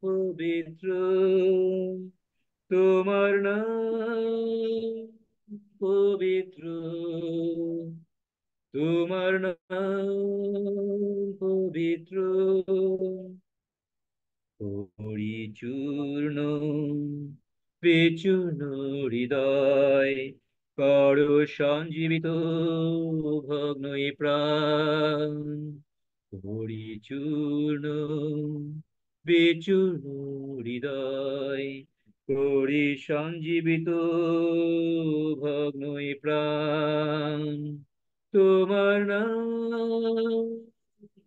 পবিত্র তোমার নাম, পবিত্র তোমার নাম, পবিত্র পরিচূর্ণ বিচূর্ণ হৃদয় করো সঞ্জীবিত ভগ্ন এই প্রাণ, পরিচূর্ণ বিচূর্ণ হৃদয় করি সঞ্জীবিত ভগ্ন এই প্রাণ, তোমার নাম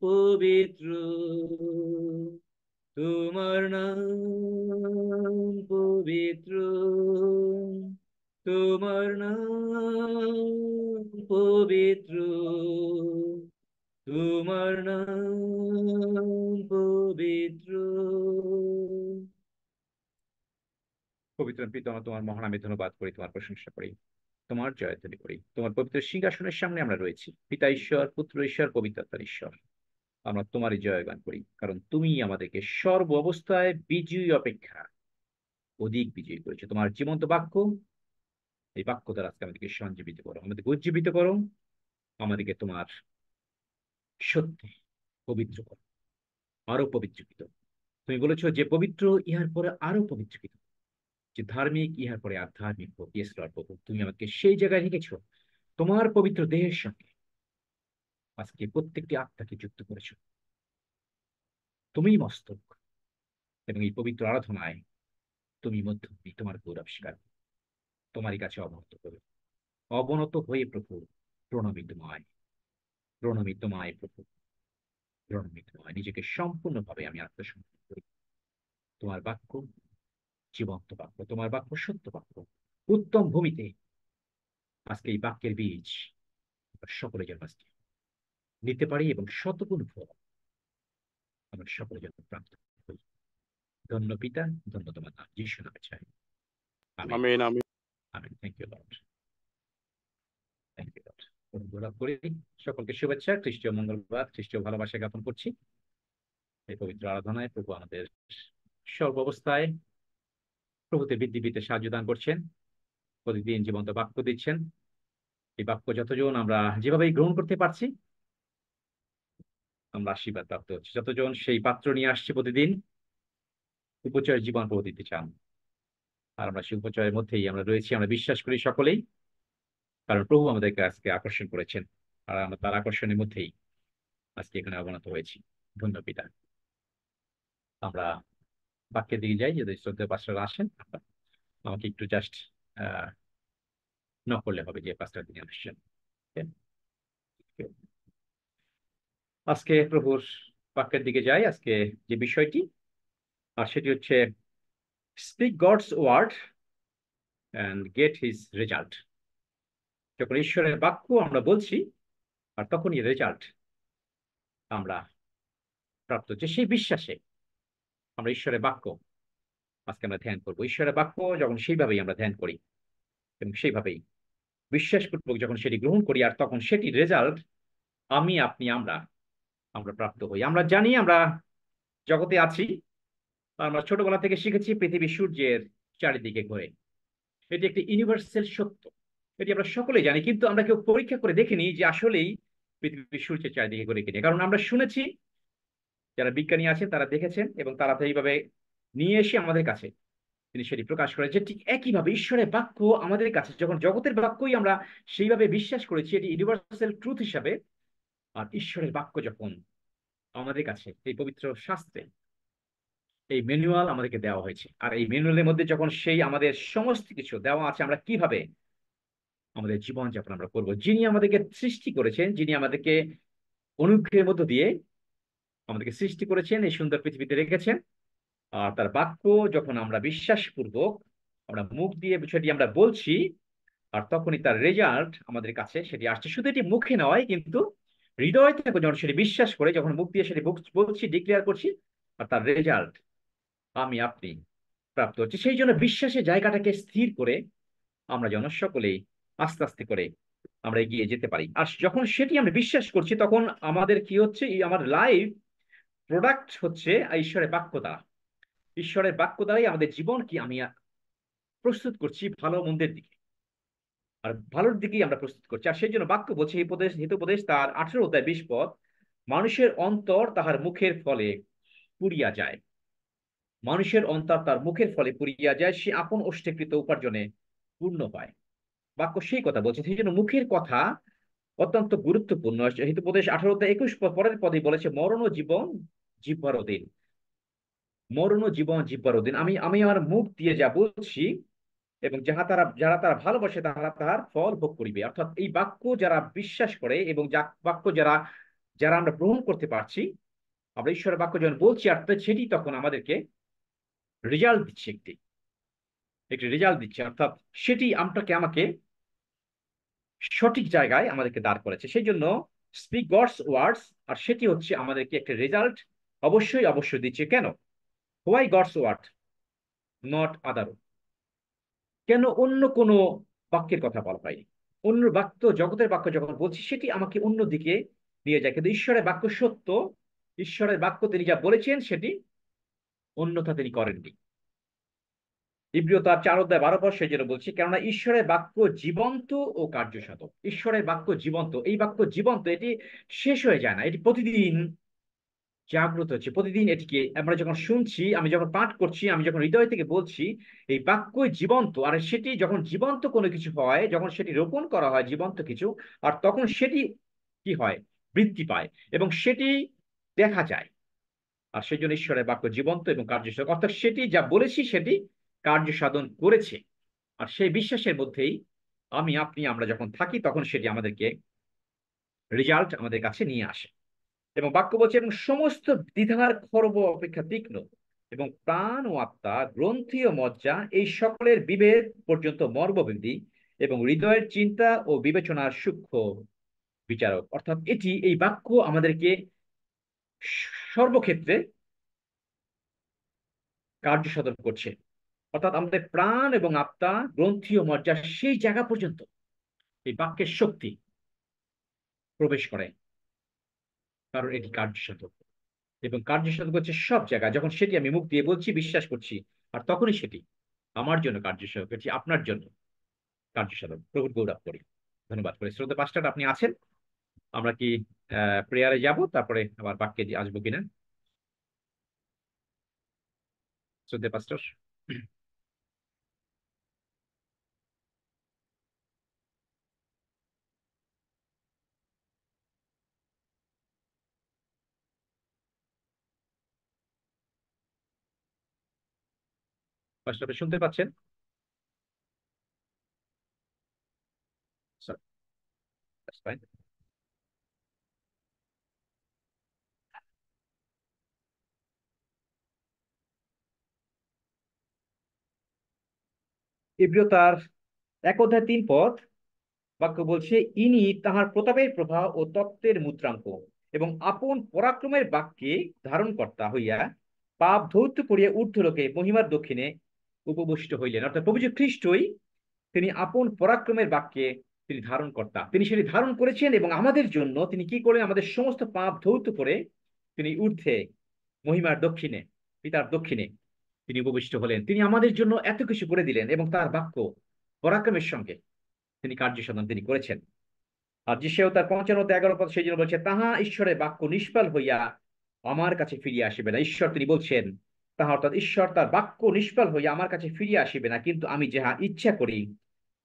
পবিত্র, তোমার নাম পবিত্র, তোমার নাম পবিত্র, তোমার নাম পবিত্র। পবিত্র পিতামা, তোমার মহানামে ধন্যবাদ করি, তোমার প্রশংসা করি, তোমার জয়ধ্বনি করি। তোমার পবিত্র সিংহাসনের সামনে আমরা রয়েছি, পিতা ঈশ্বর, পুত্র ঈশ্বর, পবিত্র আত্মার ঈশ্বর। আমরা তোমারই জয়গান করি, কারণ তুমি আমাদেরকে সর্ব অবস্থায় বিজয়ী অপেক্ষা অধিক বিজয়ী করেছো। তোমার জীবন্ত বাক্য, এই বাক্য দ্বারা আজকে আমাদেরকে সঞ্জীবিত করো, আমাদেরকে উজ্জীবিত করো, আমাদেরকে তোমার সত্যি পবিত্র করো, আরো পবিত্রকৃত। তুমি বলেছো যে পবিত্র ইহার পরে আরো পবিত্রকৃত, যে ধার্মিক ইহার পরে আধ্যাত্মিক হোক। ইয়েস লর্ড প্রভু, তুমি আমাকে সেই জায়গায় রেখেছো তোমার পবিত্র দেহের সঙ্গে। আজকে প্রত্যেকটি আত্মাকে যুক্ত করেছো, তুমিই মস্তক, এবং এই পবিত্র আরাধনায় তুমি মধ্যমী, তোমার গৌরব স্বীকার করো। তোমারই কাছে অবনত করো, অবনত হয়ে প্রভু প্রণমী তোমায়, প্রণমী তোমায় প্রভু, প্রণমী তোমায়। নিজেকে সম্পূর্ণভাবে আমি আত্মসমর্পণ করি। তোমার বাক্য জীবন্ত বাক্য, তোমার বাক্য সত্য বাক্য, উত্তম ভূমিতে আজকে এই বাক্যের বীজ আমরা সকলে যেন আজকে নিতে পারি, এবং শতগুণ ফল আমরা সকলে যেন প্রাপ্ত হই। ধন্য পিতা, ধন্য তোমার নাম, যিশু নামে চাই, আমেন। আমিন আমিন। Amen. Thank you Lord, thank you Lord. অনুগ্রহ করি, সকলকে শুভেচ্ছা, খ্রিস্টীয় মঙ্গলবার, খ্রিস্টীয় ভালোবাসা জ্ঞাপন করছি। এই পবিত্র আরাধনায় প্রভু আমাদের সর্বাবস্থায় প্রভুতে বৃদ্ধি পেতে সাহায্য দান করছেন, প্রতিদিন জীবন্ত বাক্য দিচ্ছেন। এই বাক্য যতজন আমরা যেভাবেই গ্রহণ করতে পারছি, আমরা আশীর্বাদ প্রাপ্ত হচ্ছি। যতজন সেই পাত্র নিয়ে আসছে প্রতিদিন, উপচয়ের জীবন প্রভু দিতে চান, আর আমরা সেই উপচয়ের মধ্যেই আমরা রয়েছি, আমরা বিশ্বাস করি সকলেই, কারণ প্রভু আমাদেরকে আজকে আকর্ষণ করেছেন, আর আমরা তার আকর্ষণের মধ্যেই আজকে এখানে অবনত হয়েছি। ধন্য পিতা। আমরা বাক্যের দিকে যাই, যদি শ্রদ্ধেয় পাস্টার আসেন, আমাকে একটু জাস্ট নক করলে হবে যে পাস্টার তিনি আসছেন। আজকে প্রভুর বাক্যের দিকে যাই। আজকে যে বিষয়টি, আর সেটি হচ্ছে speak God's word and get his result. যখন ঈশ্বরের বাক্য আমরা বলছি, আর তখনই রেজাল্ট আমরা প্রাপ্ত হচ্ছে, সেই বিশ্বাসে আমরা ঈশ্বরের বাক্য আজকে আমরা ধ্যান করবো। ঈশ্বরের বাক্য যখন সেইভাবেই আমরা ধ্যান করি এবং সেইভাবেই বিশ্বাসপূর্বক যখন সেটি গ্রহণ করি, আর তখন সেটি রেজাল্ট আমি, আপনি, আমরা আমরা প্রাপ্ত হই। আমরা জানি আমরা জগতে আছি, আমরা ছোটবেলা থেকে শিখেছি পৃথিবী সূর্যের চারিদিকে ঘোরে। এটি একটি ইউনিভার্সাল সত্য, এটি আমরা সকলেই জানি, কিন্তু আমরা কেউ পরীক্ষা করে দেখিনি যে আসলেই পৃথিবী সূর্যের চারিদিকে ঘোরে কিনা। কারণ আমরা শুনেছি, যারা বিজ্ঞানী আছেন তারা দেখেছেন, এবং তারা তো এইভাবে নিয়ে এসে আমাদের কাছে তিনি সেটি প্রকাশ করে, যে ঠিক একইভাবে ঈশ্বরের বাক্য আমাদের কাছে যখন জগতের বাক্যই আমরা সেইভাবে বিশ্বাস করেছি এটি ইউনিভার্সাল ট্রুথ হিসাবে, আর ঈশ্বরের বাক্য যখন আমাদের কাছে এই পবিত্র শাস্ত্রে এই ম্যানুয়াল আমাদেরকে দেওয়া হয়েছে, আর এই ম্যানুয়ালের মধ্যে যখন সেই আমাদের সমস্ত কিছু দেওয়া আছে, আমরা কিভাবে আমাদের জীবনযাপন আমরা করবো, যিনি আমাদেরকে সৃষ্টি করেছেন, যিনি আমাদেরকে অনুগ্রহের মধ্য দিয়ে আমাদেরকে সৃষ্টি করেছেন, এই সুন্দর পৃথিবীতে রেখেছেন, আর তার বাক্য যখন আমরা বিশ্বাসপূর্বক আমরা মুখ দিয়ে বিষয়টি আমরা বলছি, আর তখনই তার রেজাল্ট আমাদের কাছে সেটি আসছে। শুধু এটি মুখে নয়, কিন্তু হৃদয় থেকে যখন সেটি বিশ্বাস করে, যখন মুখ দিয়ে সেটি বলছি, ডিক্লেয়ার করছি, আর তার রেজাল্ট আমি, আপনি প্রাপ্ত হচ্ছে। সেই জন্য বিশ্বাসের জায়গাটাকে স্থির করে আমরা যেন সকলেই আস্তে আস্তে করে আমরা এগিয়ে যেতে পারি। আর যখন সেটি আমরা বিশ্বাস করছি, তখন আমাদের কি হচ্ছে, এই আমার লাইফ প্রোডাক্ট হচ্ছে ঈশ্বরের বাক্য দ্বারা। ঈশ্বরের বাক্য দ্বারাই আমাদের জীবন কি আমি প্রস্তুত করছি ভালো মন্দের দিকে, আর ভালোর দিকেই আমরা প্রস্তুত করছি। আর সেই জন্য বাক্য বলছে হিতোপদেশ তার 18 অধ্যায় 20 পদ, মানুষের অন্তর তাহার মুখের ফলে পুড়িয়া যায়। মানুষের অন্তর তার মুখের ফলে পুড়িয়া যায়, সে আপন ওষ্ঠেকৃত উপার্জনে পূর্ণ হয়। বাক্য সেই কথা বলছে। সেই জন্য মুখের কথা অত্যন্ত গুরুত্বপূর্ণ। হিতোপদেশ 18 অধ্যায় 21 পদ পরের পদে বলেছে, মরণ ও জীবন জিহ্বার অধীন। মরণ ও জীবন জিহ্বার অধীন। আমি আমি আমার মুখ দিয়ে যা বলছি, এবং যারা তারা ভালোবাসে তারা তাহার ফল ভোগ করিবে। অর্থাৎ এই বাক্য যারা বিশ্বাস করে এবং বাক্য যারা যারা আমরা গ্রহণ করতে পারছি, আমরা ঈশ্বরের বাক্য যখন বলছি, আর সেটি তখন আমাদেরকে রেজাল্ট দিচ্ছে, একটি একটি রেজাল্ট দিচ্ছে। অর্থাৎ সেটি আমাকে সঠিক জায়গায় আমাদেরকে দাঁড় করেছে। সেই জন্য স্পিক গডস ওয়ার্ডস, আর সেটি হচ্ছে আমাদেরকে একটা রেজাল্ট অবশ্যই অবশ্যই দিচ্ছে। কেন? Why God's word, not other? কেন অন্য কোনো বাক্যের কথা বলা হয়নি? অন্য বাক্য, জগতের বাক্য যখন বলছি, সেটি আমাকে অন্য দিকে নিয়ে যায়। কিন্তু ঈশ্বরের বাক্য সত্য। ঈশ্বরের বাক্য তিনি যা বলেছেন সেটি অন্যথা তিনি করেননি। ইব্রিয় তার 4 অধ্যায় 12 পদ সেই জন্য বলছি, কেননা ঈশ্বরের বাক্য জীবন্ত ও কার্যসাধক। ঈশ্বরের বাক্য জীবন্ত। এই বাক্য জীবন্ত, এটি শেষ হয়ে যায় না, এটি প্রতিদিন জাগ্রত হচ্ছে। প্রতিদিন এটিকে আমরা যখন শুনছি, আমি যখন পাঠ করছি, আমি যখন হৃদয় থেকে বলছি, এই বাক্যই জীবন্ত। আর সেটি যখন জীবন্ত কোনো কিছু হয়, যখন সেটি রোপণ করা হয় জীবন্ত কিছু, আর তখন সেটি কি হয়? বৃদ্ধি পায় এবং সেটি দেখা যায়। আর সেই জন্য ঈশ্বরের বাক্য জীবন্ত এবং কার্যসাধক, অর্থাৎ সেটি যা বলেছি সেটি কার্য সাধন করেছে। আর সেই বিশ্বাসের মধ্যেই আমরা যখন থাকি, তখন সেটি আমাদেরকে রেজাল্ট আমাদের কাছে নিয়ে আসে। এবং বাক্য বলছে, এবং সমস্ত দ্বিধার খর্ব অপেক্ষা তীক্ষ্ণ, এবং প্রাণ ও আত্মা, গ্রন্থি ও মজ্জা, এই সকলের বিভেদ পর্যন্ত মর্মবিধি, এবং হৃদয়ের চিন্তা ও বিবেচনার সূক্ষ্ম বিচারক। অর্থাৎ এই বাক্য আমাদেরকে সর্বক্ষেত্রে কার্য সাধন করছে। অর্থাৎ আমাদের প্রাণ এবং আত্মা, গ্রন্থি ও মজ্জা, সেই জায়গা পর্যন্ত এই বাক্যের শক্তি প্রবেশ করে, কারণ এটি কার্য সাধক। এবং কার্য সাধক হচ্ছে সব জায়গায়, যখন সেটি আমি মুখ দিয়ে বলছি, বিশ্বাস করছি, আর তখনই সেটি আমার জন্য কার্য সাধক, এটি আপনার জন্য কার্য সাধক। প্রভুর গৌরব করি, ধন্যবাদ করি। শ্রদ্ধা পাস্টার, আপনি আছেন? আমরা কি প্রেয়ারে যাব, তারপরে আবার বাক্যে আসবো কিনা? শ্রদ্ধা পাস্টার। পাস্টার, আপনি শুনতে পাচ্ছেন? Sorry, that's fine. ইব্রিয় তার 1 অধ্যায় 3 পদ বাক্য বলছে, ইনি তাহার প্রতাপের প্রভা ও তত্ত্বের মুদ্রাঙ্ক, এবং আপন পরাক্রমের বাক্যে ধারণকর্তা হইয়া পাপ ধৌত করিয়া ঊর্ধ্বলোকে মহিমার দক্ষিণে উপবিষ্ট হইলেন। অর্থাৎ প্রভু যীশু খ্রিস্টই তিনি আপন পরাক্রমের বাক্যে তিনি ধারণকর্তা। তিনি সেটি ধারণ করেছেন এবং আমাদের জন্য তিনি কি করলেন? আমাদের সমস্ত পাপ ধৌত করে তিনি ঊর্ধ্বে মহিমার দক্ষিণে, পিতার দক্ষিণে তিনি উপবিষ্ট হলেন। তিনি আমাদের জন্য এত কিছু করে দিলেন, এবং তার বাক্য পরাক্রমের সঙ্গে তিনি কার্য সাধন তিনি করেছেন। আর সেও তার 55 অধ্যায় 11 পদ সেই জন্য বলছে, তাহা ঈশ্বরের বাক্য নিষ্ফল হইয়া আমার কাছে ফিরিয়ে আসিবে না। ঈশ্বর তিনি বলছেন, তাহা অর্থাৎ ঈশ্বর তার বাক্য নিষ্ফল হইয়া আমার কাছে ফিরিয়ে আসিবে না, কিন্তু আমি যাহা ইচ্ছা করি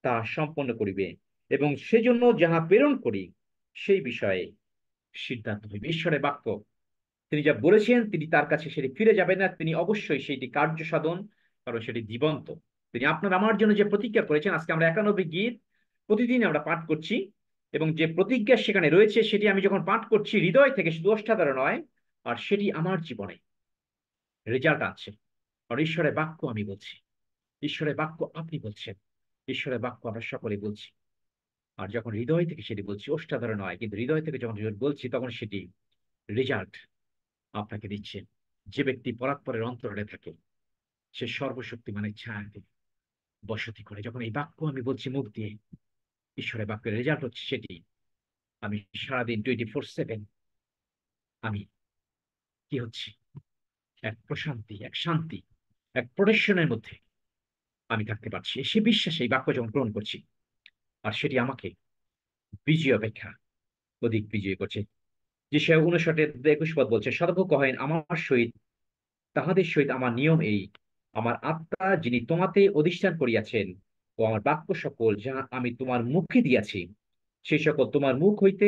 তাহা সম্পন্ন করিবে, এবং সেজন্য যাহা প্রেরণ করি সেই বিষয়ে সিদ্ধান্ত হইবে। ঈশ্বরের বাক্য তিনি যা বলেছেন, তিনি তার কাছে সেটি ফিরে যাবে না, তিনি অবশ্যই সেইটি কার্য সাধন, কারণ সেটি জীবন্ত। তিনি আপনার আমার জন্য যে প্রতিজ্ঞা করেছেন, আজকে আমরা 91 গীত প্রতিদিন আমরা পাঠ করছি, এবং যে প্রতিজ্ঞা সেখানে রয়েছে সেটি আমি যখন পাঠ করছি হৃদয় থেকে, শুধু ওষ্ঠাদ্বারা নয়, আর সেটি আমার জীবনে রেজাল্ট আছে। আর ঈশ্বরের বাক্য আমি বলছি, ঈশ্বরের বাক্য আপনি বলছেন, ঈশ্বরের বাক্য আমরা সকলে বলছি। আর যখন হৃদয় থেকে সেটি বলছি, ওষ্ঠাদ্বারা নয়, কিন্তু হৃদয় থেকে যখন বলছি, তখন সেটি রেজাল্ট আপনাকে দিচ্ছে। যে ব্যক্তি পরাৎপরের অন্তরে থাকে, সে সর্বশক্তিমানের ছায়াতে বসতি করে। যখন এই বাক্য আমি বলছি মুখ দিয়ে, ঈশ্বরের বাক্যের রেজাল্ট হচ্ছে সেটি, আমি সারাদিন 24/7 আমি কি হচ্ছে? এক প্রশান্তি, এক শান্তি এক প্রোটেকশনের মধ্যে আমি থাকতে পারছি, সে বিশ্বাসে এই বাক্য যখন গ্রহণ করছি, আর সেটি আমাকে বিজয় অপেক্ষা অধিক বিজয় করছে। যে সে 59-21 পদ বলছে, সদাপ্রভু কহেন, আমার সহিত তাহাদের সহিত আমার নিয়ম এই, আমার আত্মা যিনি তোমাতে অধিষ্ঠান করিয়াছেন ও আমার বাক্য সকল যাহা আমি তোমার মুখে দিয়াছি, সেই সকল তোমার মুখ হইতে,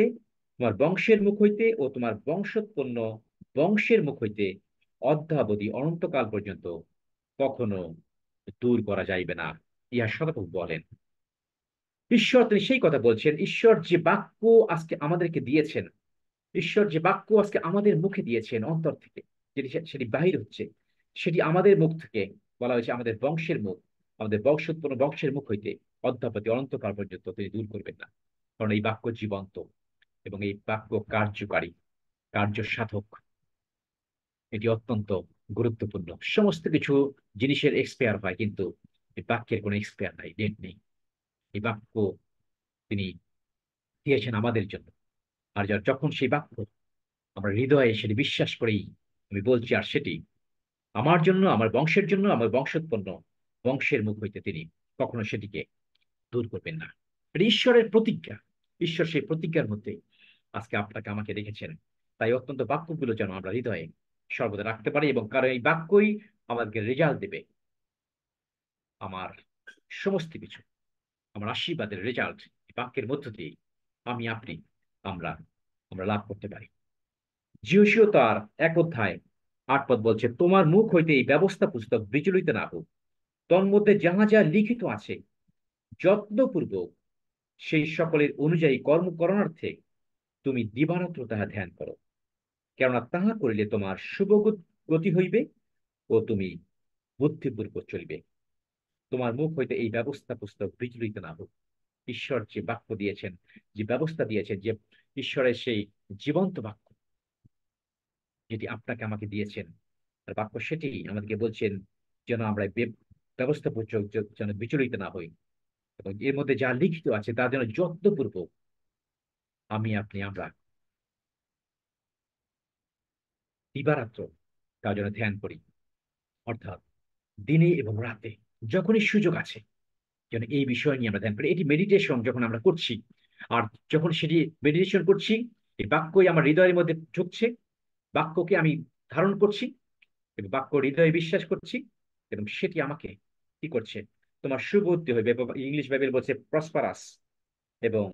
তোমার বংশের মুখ হইতে ও তোমার বংশোৎপন্ন বংশের মুখ হইতে অদ্যাবধি অনন্তকাল পর্যন্ত কখনো দূর করা যাইবে না, ইহা সদাপ্রভু বলেন। ঈশ্বর তিনি সেই কথা বলছেন। ঈশ্বর যে বাক্য আজকে আমাদেরকে দিয়েছেন, ঈশ্বর যে বাক্য আজকে আমাদের মুখে দিয়েছেন অন্তর থেকে, যেটি সেটি বাহির হচ্ছে, সেটি আমাদের মুখ থেকে বলা হয়েছে আমাদের বংশের মুখ, আমাদের বংশোৎপন্ন বংশের মুখ হইতে অদ্যাবধি অনন্তকাল পর্যন্ত তিনি দূর করবেন না। কারণ এই বাক্য জীবন্ত এবং এই বাক্য কার্যকারী, কার্য সাধক। এটি অত্যন্ত গুরুত্বপূর্ণ। সমস্ত কিছু জিনিসের এক্সপায়ার হয়, কিন্তু এই বাক্যের কোনো এক্সপায়ার নাই, ডেট নেই। এই বাক্য তিনি দিয়েছেন আমাদের জন্য। আর যখন সেই বাক্য আমরা হৃদয়ে সেটি বিশ্বাস করেই আমি বলছি, আর সেটি আমার জন্য, আমার বংশের জন্য, আমার বংশোৎপন্ন বংশের মুখ হইতে তিনি কখনো সেটিকে দূর করবেন না। এটা ঈশ্বরের প্রতিজ্ঞা। ঈশ্বর সেই প্রতিজ্ঞার মধ্যে আজকে আপনাকে আমাকে রেখেছেন। তাই অত্যন্ত বাক্যগুলো যেন আমরা হৃদয়ে সর্বদা রাখতে পারি, এবং কারণ এই বাক্যই আমাদেরকে রেজাল্ট দেবে। আমার সমস্ত কিছু, আমার আশীর্বাদের রেজাল্ট বাক্যের মধ্য দিয়ে আমি, আপনি, আমরা আমরা লাভ করতে পারি। যিশীয় তার 1 অধ্যায় 8 পদ বলছে, তোমার মুখ হইতে এই ব্যবস্থা পুস্তক বিচলিত না হোক, তন্মধ্যে যাহা যা লিখিত আছে যত্নপূর্বক সেই সকলের অনুযায়ী কর্ম করণার্থে তুমি দিবারাত্র তাহা ধ্যান করো, কেননা তাহা করিলে তোমার শুভ গতি হইবে ও তুমি বুদ্ধিপূর্বক চলিবে। তোমার মুখ হইতে এই ব্যবস্থা পুস্তক বিচলিত না হোক। ঈশ্বর যে বাক্য দিয়েছেন, যে ব্যবস্থা দিয়েছেন, যে ঈশ্বরের সেই জীবন্ত বাক্য যেটি আপনাকে আমাকে দিয়েছেন, আর বাক্য সেটি আমাদেরকে বলছেন যেন আমরা ব্যবস্থা যেন বিচলিত না হই, এবং এর মধ্যে যা লিখিত আছে তা যেন যত্নপূর্বক আমি, আপনি, আমরা দিবারাত্র তা যেন ধ্যান করি। অর্থাৎ দিনে এবং রাতে যখনই সুযোগ আছে যেন এই বিষয় নিয়ে আমরা ধ্যান করি। এটি মেডিটেশন যখন আমরা করছি, আর যখন সেটি মেডিটেশন করছি, এই বাক্যই আমার হৃদয়ের মধ্যে ঢুকছে, বাক্যকে আমি ধারণ করছি এবং বাক্য হৃদয়ে বিশ্বাস করছি, এবং সেটি আমাকে কি করছে, তোমার সুবুদ্ধি হইবে, ইংলিশ বাইবেল বলছে প্রসপারাস এবং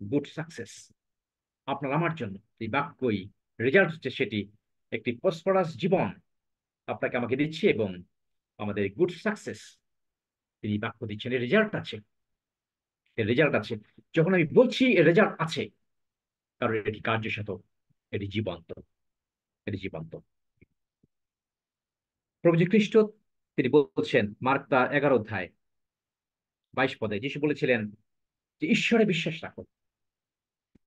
গুড সাকসেস। আপনার আমার জন্য এই বাক্যই রেজাল্ট হচ্ছে, সেটি একটি প্রসপারাস জীবন আপনাকে আমাকে দিচ্ছে, এবং আমাদের গুড সাকসেস তিনি বাক্য দিচ্ছেন। এর রেজাল্ট আছে, এর রেজাল্ট আছে। যখন আমি বলছি এর রেজাল্ট আছে, কারণ এটি কার্যসাধক, এটি জীবন্ত, এটি জীবন্ত। প্রভু যীশু খ্রিস্ট তিনি বলছেন মার্ক তার 11 অধ্যায় 22 পদে, যিশু বলেছিলেন যে ঈশ্বরে বিশ্বাস রাখো,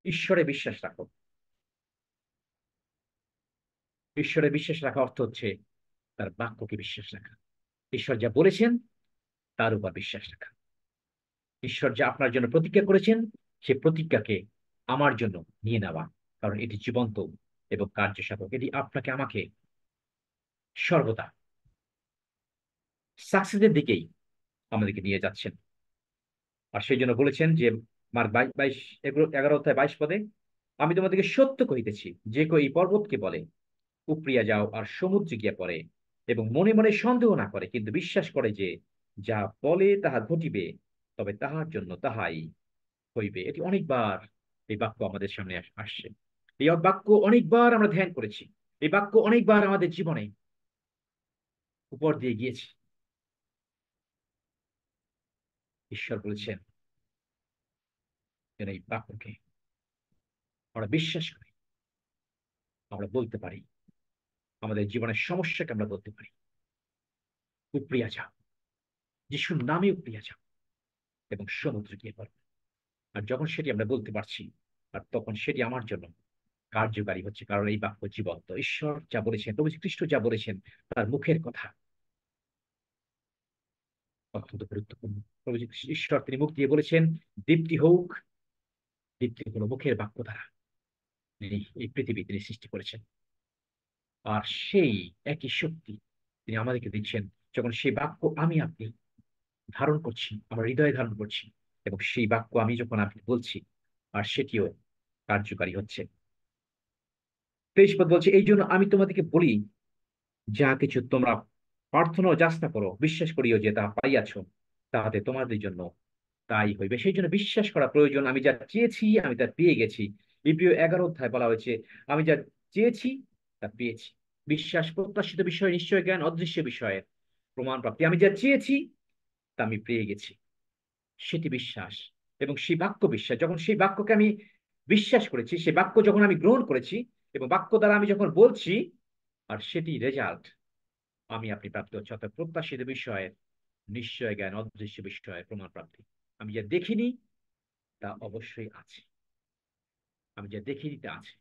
ঈশ্বরে বিশ্বাস রাখো। ঈশ্বরে বিশ্বাস রাখা অর্থ হচ্ছে তার বাক্যকে বিশ্বাস রাখা। ঈশ্বর যা বলেছেন তার উপর বিশ্বাস রাখা। ঈশ্বর যা আপনার জন্য প্রতিজ্ঞা করেছেন, সে প্রতিজ্ঞাকে আমার জন্য নিয়ে নেওয়া, কারণ এটি জীবন্ত এবং কার্যসাধক। এটি আপনাকে আমাকে সর্বদা সাকসেসের দিকেই আমাদেরকে নিয়ে যাচ্ছেন। আর সেই জন্য বলেছেন যে মার্ক 11 অধ্যায় 22 পদে, আমি তোমাদেরকে সত্য কহিতেছি, যে কেউ এই পর্বতকে বলে উপড়িয়া যাও আর সমুদ্রে গিয়া পড়ে, এবং মনে মনে সন্দেহ না করে, কিন্তু বিশ্বাস করে যে যা বলে তাহা ঘটিবে, তবে তাহার জন্য তাহাই হইবে। এটি অনেকবার এই বাক্য আমাদের সামনে আসছে। এই বাক্য অনেকবার আমরা ধ্যান করেছি। এই বাক্য অনেকবার আমাদের জীবনে উপর দিয়ে গিয়েছে। ঈশ্বর বলেছেন যেন এই বাক্যকে আমরা বিশ্বাস করি, আমরা বলতে পারি, আমাদের জীবনের সমস্যাকে আমরা বলতে পারি উপড়িয়া যাও, যিশুর নামে উপড়িয়া যাও এবং সমুদ্রে গিয়ে পড়ো। আর যখন সেটি আমরা বলতে পারছি, আর তখন সেটি আমার জন্য কার্যকারী হচ্ছে, কারণ এই বাক্য জীবন্ত। ঈশ্বর যা বলেছেন, প্রভু যীশু খ্রিস্ট যা বলেছেন, তার মুখের কথা অত্যন্ত গুরুত্বপূর্ণ। প্রভু ঈশ্বর তিনি মুখ দিয়ে বলেছেন, দীপ্তি হোক। দীপ্তি হলো মুখের বাক্য দ্বারা তিনি এই পৃথিবী তিনি সৃষ্টি করেছেন। আর সেই একই শক্তি তিনি আমাদেরকে দিচ্ছেন, যখন সেই বাক্য আমি আপনি ধারণ করছি, আমার হৃদয়ে ধারণ করছি, এবং সেই বাক্য আমি যখন আপনি বলছি, আর সেটিও কার্যকারী হচ্ছে। 23 পদ বলছে, এই জন্য আমি তোমাদেরকে বলি, যা কিছু তোমরা প্রার্থনা ও যাচনা করো, বিশ্বাস করিও যে তাহা পাইয়াছ, তাহাতে তোমাদের জন্য তাই হইবে। সেই জন্য বিশ্বাস করা প্রয়োজন। আমি যা চেয়েছি আমি তা পেয়ে গেছি। ইব্রিয় 11 অধ্যায় বলা হয়েছে, আমি যা চেয়েছি তা পেয়েছি। বিশ্বাস প্রত্যাশিত বিষয়, নিশ্চয় জ্ঞান অদৃশ্য বিষয়ের প্রমাণ প্রাপ্তি। আমি যা চেয়েছি তা আমি পেয়ে গেছি, সেটি বিশ্বাস। এবং সেই বাক্য বিশ্বাস, যখন সেই বাক্যকে আমি বিশ্বাস করেছি, সেই বাক্য যখন আমি গ্রহণ করেছি, এবং বাক্য দ্বারা আমি যখন বলছি, আর সেটি রেজাল্ট আমি আপনি প্রাপ্ত হচ্ছে। অর্থাৎ প্রত্যাশিত বিষয়ের নিশ্চয় জ্ঞান অদৃশ্য বিষয়ের প্রমাণ প্রাপ্তি। আমি যা দেখিনি তা অবশ্যই আছে, আমি যা দেখিনি তা আছে।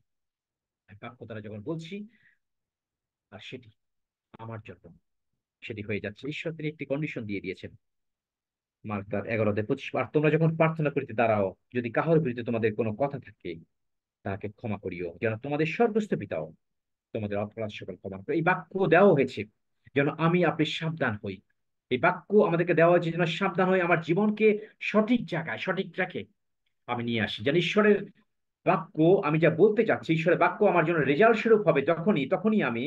বাক্য দ্বারা যখন বলছি, আর সেটি আমার জন্য সেটি হয়ে যাচ্ছে। ঈশ্বর তিনি একটি কন্ডিশন দিয়ে দিয়েছেন, মার্ক তার 11 অধ্যায় 25। আর তোমরা যখন প্রার্থনা করিতে দাঁড়াও, যদি কাহার বিরুদ্ধে তোমাদের কোনো কথা থাকে, তাহাকে ক্ষমা করিও, যেন তোমাদের স্বর্গস্থ পিতাও তোমাদের অপরাধ সকল ক্ষমা করে। এই বাক্য দেওয়া হয়েছে যেন আমি আপনি সাবধান হই। এই বাক্য আমাদেরকে দেওয়া হয়েছে যেন সাবধান হই, আমার জীবনকে সঠিক জায়গায়, সঠিক ট্র্যাকে আমি নিয়ে আসি। যেন ঈশ্বরের বাক্য, আমি যা বলতে চাচ্ছি, ঈশ্বরের বাক্য আমার জন্য রেজাল্ট স্বরূপ হবে। তখনই আমি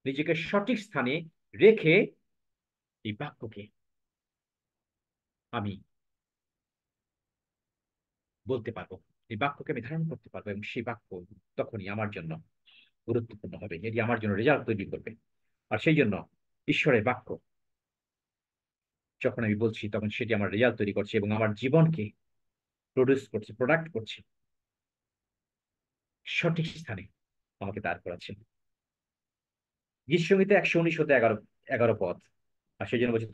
নিজেকে সঠিক স্থানে রেখে এই বাক্যকে আমি বলতে পারবো, এই বাক্যকে আমি ধারণ করতে পারবো, এবং সেই বাক্য তখনই আমার জন্য গুরুত্বপূর্ণ হবে, এটি আমার জন্য রেজাল্ট তৈরি করবে। আর সেই জন্য ঈশ্বরের বাক্য যখন আমি বলছি, তখন সেটি আমার রেজাল্ট তৈরি করছে, এবং আমার জীবনকে প্রডিউস করছে, প্রোডাক্ট করছে, সঠিক স্থানে আমাকে দাঁড় করাচ্ছেন। গীতসংহিতা 119 11 পদ। আর সেই জন্য বলছে,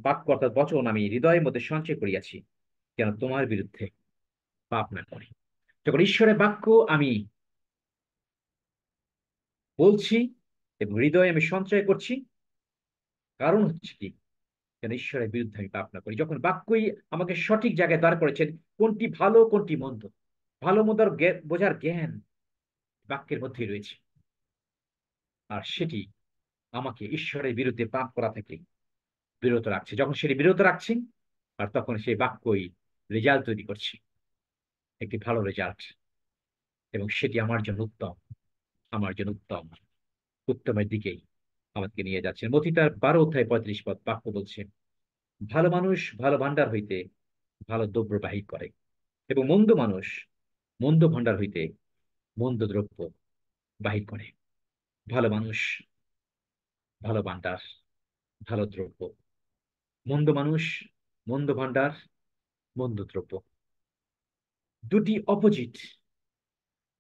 বাক্য অর্থাৎ বচন আমি হৃদয়ের মধ্যে সঞ্চয় করিয়াছি, যেন তোমার বিরুদ্ধে পাপ না করে। যখন ঈশ্বরের বাক্য আমি বলছি এবং হৃদয়ে আমি সঞ্চয় করছি, কারণ হচ্ছে কি, যেন ঈশ্বরের বিরুদ্ধে আমি পাপ না করি। যখন বাক্যই আমাকে সঠিক জায়গায় দাঁড় করেছেন, কোনটি ভালো কোনটি মন্দ, ভালো মন্দ বোঝার জ্ঞান বাক্যের মধ্যেই রয়েছে, আর সেটি আমাকে ঈশ্বরের বিরুদ্ধে পাপ করা থেকে বিরত রাখছে। যখন সেটি বিরত রাখছি, আর তখন সেই বাক্যই রেজাল্ট তৈরি করছে, একটি ভালো রেজাল্ট, এবং সেটি আমার জন্য উত্তম, আমার জন্য উত্তম, উত্তমের দিকেই আমাকে নিয়ে যাচ্ছে। মথি তার 12 অধ্যায় 35 পদ বাক্য বলছে, ভালো মানুষ ভালো ভাণ্ডার হইতে ভালো দ্রব্য বাহির করে, এবং মন্দ মানুষ মন্দ ভাণ্ডার হইতে মন্দ দ্রব্য বাহির করে। ভালো মানুষ ভালো ভাণ্ডার, ভালো দ্রব্য, মন্দ মানুষ মন্দ ভাণ্ডার, মন্দ দ্রব্য, দুটি অপোজিট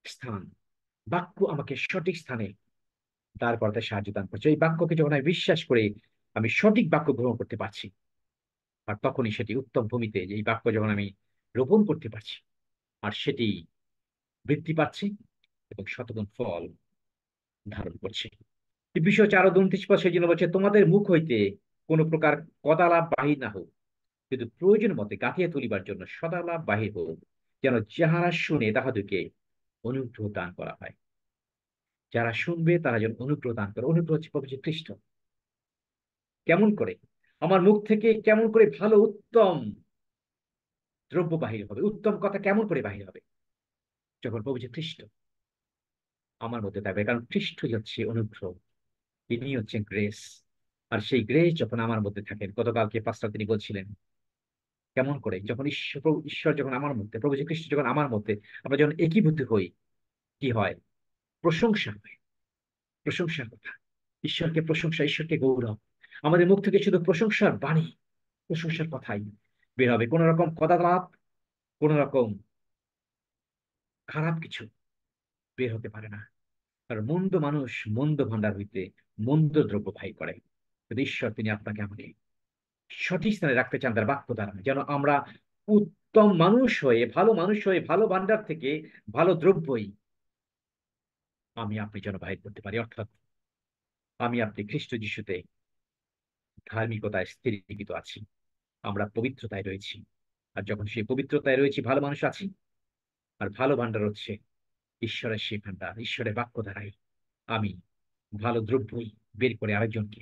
স্থান। বাক্য আমাকে সঠিক স্থানে দাঁড় করাতে সাহায্য দান করছে। এই বাক্যকে যখন আমি বিশ্বাস করে আমি সঠিক বাক্য গ্রহণ করতে পারছি, আর তখনই সেটি উত্তম ভূমিতে এই বাক্য যখন আমি রোপণ করতে পারছি, আর সেটি বৃদ্ধি পাচ্ছে এবং শতগুণ ফল ধারণ করছে। এই বিষয় হচ্ছে আরো 29 পদ। সেই জন্য বলছে, তোমাদের মুখ হইতে কোন প্রকার কদালাপ বাহির না হোক, কিন্তু প্রয়োজন মতে গাঁথিয়া তুলিবার জন্য সদালাপ বাহির হোক, যেন যাহারা শুনে তাহাদেরকে অনুগ্রহ দান করা হয়। যারা শুনবে তারা যেন অনুগ্রহ দান করে। অনুগ্রহ হচ্ছে প্রভু যীশু খ্রিস্ট। কেমন করে আমার মুখ থেকে, কেমন করে ভালো উত্তম দ্রব্য বাহির হবে, উত্তম কথা কেমন করে বাহির হবে, যখন প্রভু যীশু খ্রিস্ট আমার মধ্যে থাকবে। কারণ খ্রিস্টই হচ্ছে অনুগ্রহ, তিনি হচ্ছেন গ্রেস। আর সেই গ্রেস যখন আমার মধ্যে থাকেন, গতকালকে পাস্টার তিনি বলছিলেন, কেমন করে যখন ঈশ্বর যখন আমার মধ্যে, প্রভু যীশু খ্রিস্ট যখন আমার মধ্যে, আমরা যখন একীভূত হই, কি হয়? প্রশংসা হয়, প্রশংসার কথা, ঈশ্বরকে প্রশংসা, ঈশ্বরকে গৌরব। আমাদের মুখ থেকে শুধু প্রশংসার বাণী, প্রশংসার কথাই বের হবে। কোন রকম কদালাপ, কোন রকম খারাপ কিছু বের হতে পারে না। কারণ মন্দ মানুষ মন্দ ভাণ্ডার হইতে মন্দ দ্রব্য বাহির করে। কিন্তু ঈশ্বর তিনি আপনাকে আমাকে সঠিক স্থানে রাখতে চান তার বাক্য দ্বারা, যেন আমরা উত্তম মানুষ হয়ে, ভালো মানুষ হয়ে, ভালো ভাণ্ডার থেকে ভালো দ্রব্যই আমি আপনি যেন বাহির করতে পারি। অর্থাৎ আমি আপনি খ্রিস্ট যিশুতে ধার্মিকতায় স্থিরীকৃত আছি, আমরা পবিত্রতায় রয়েছি। আর যখন সেই পবিত্রতায় রয়েছি, ভালো মানুষ আছি, আর ভালো ভাণ্ডার হচ্ছে ঈশ্বরের সেই ভাণ্ডার, ঈশ্বরের বাক্য দ্বারাই আমি ভালো দ্রব্যই বের করে আরেকজনকে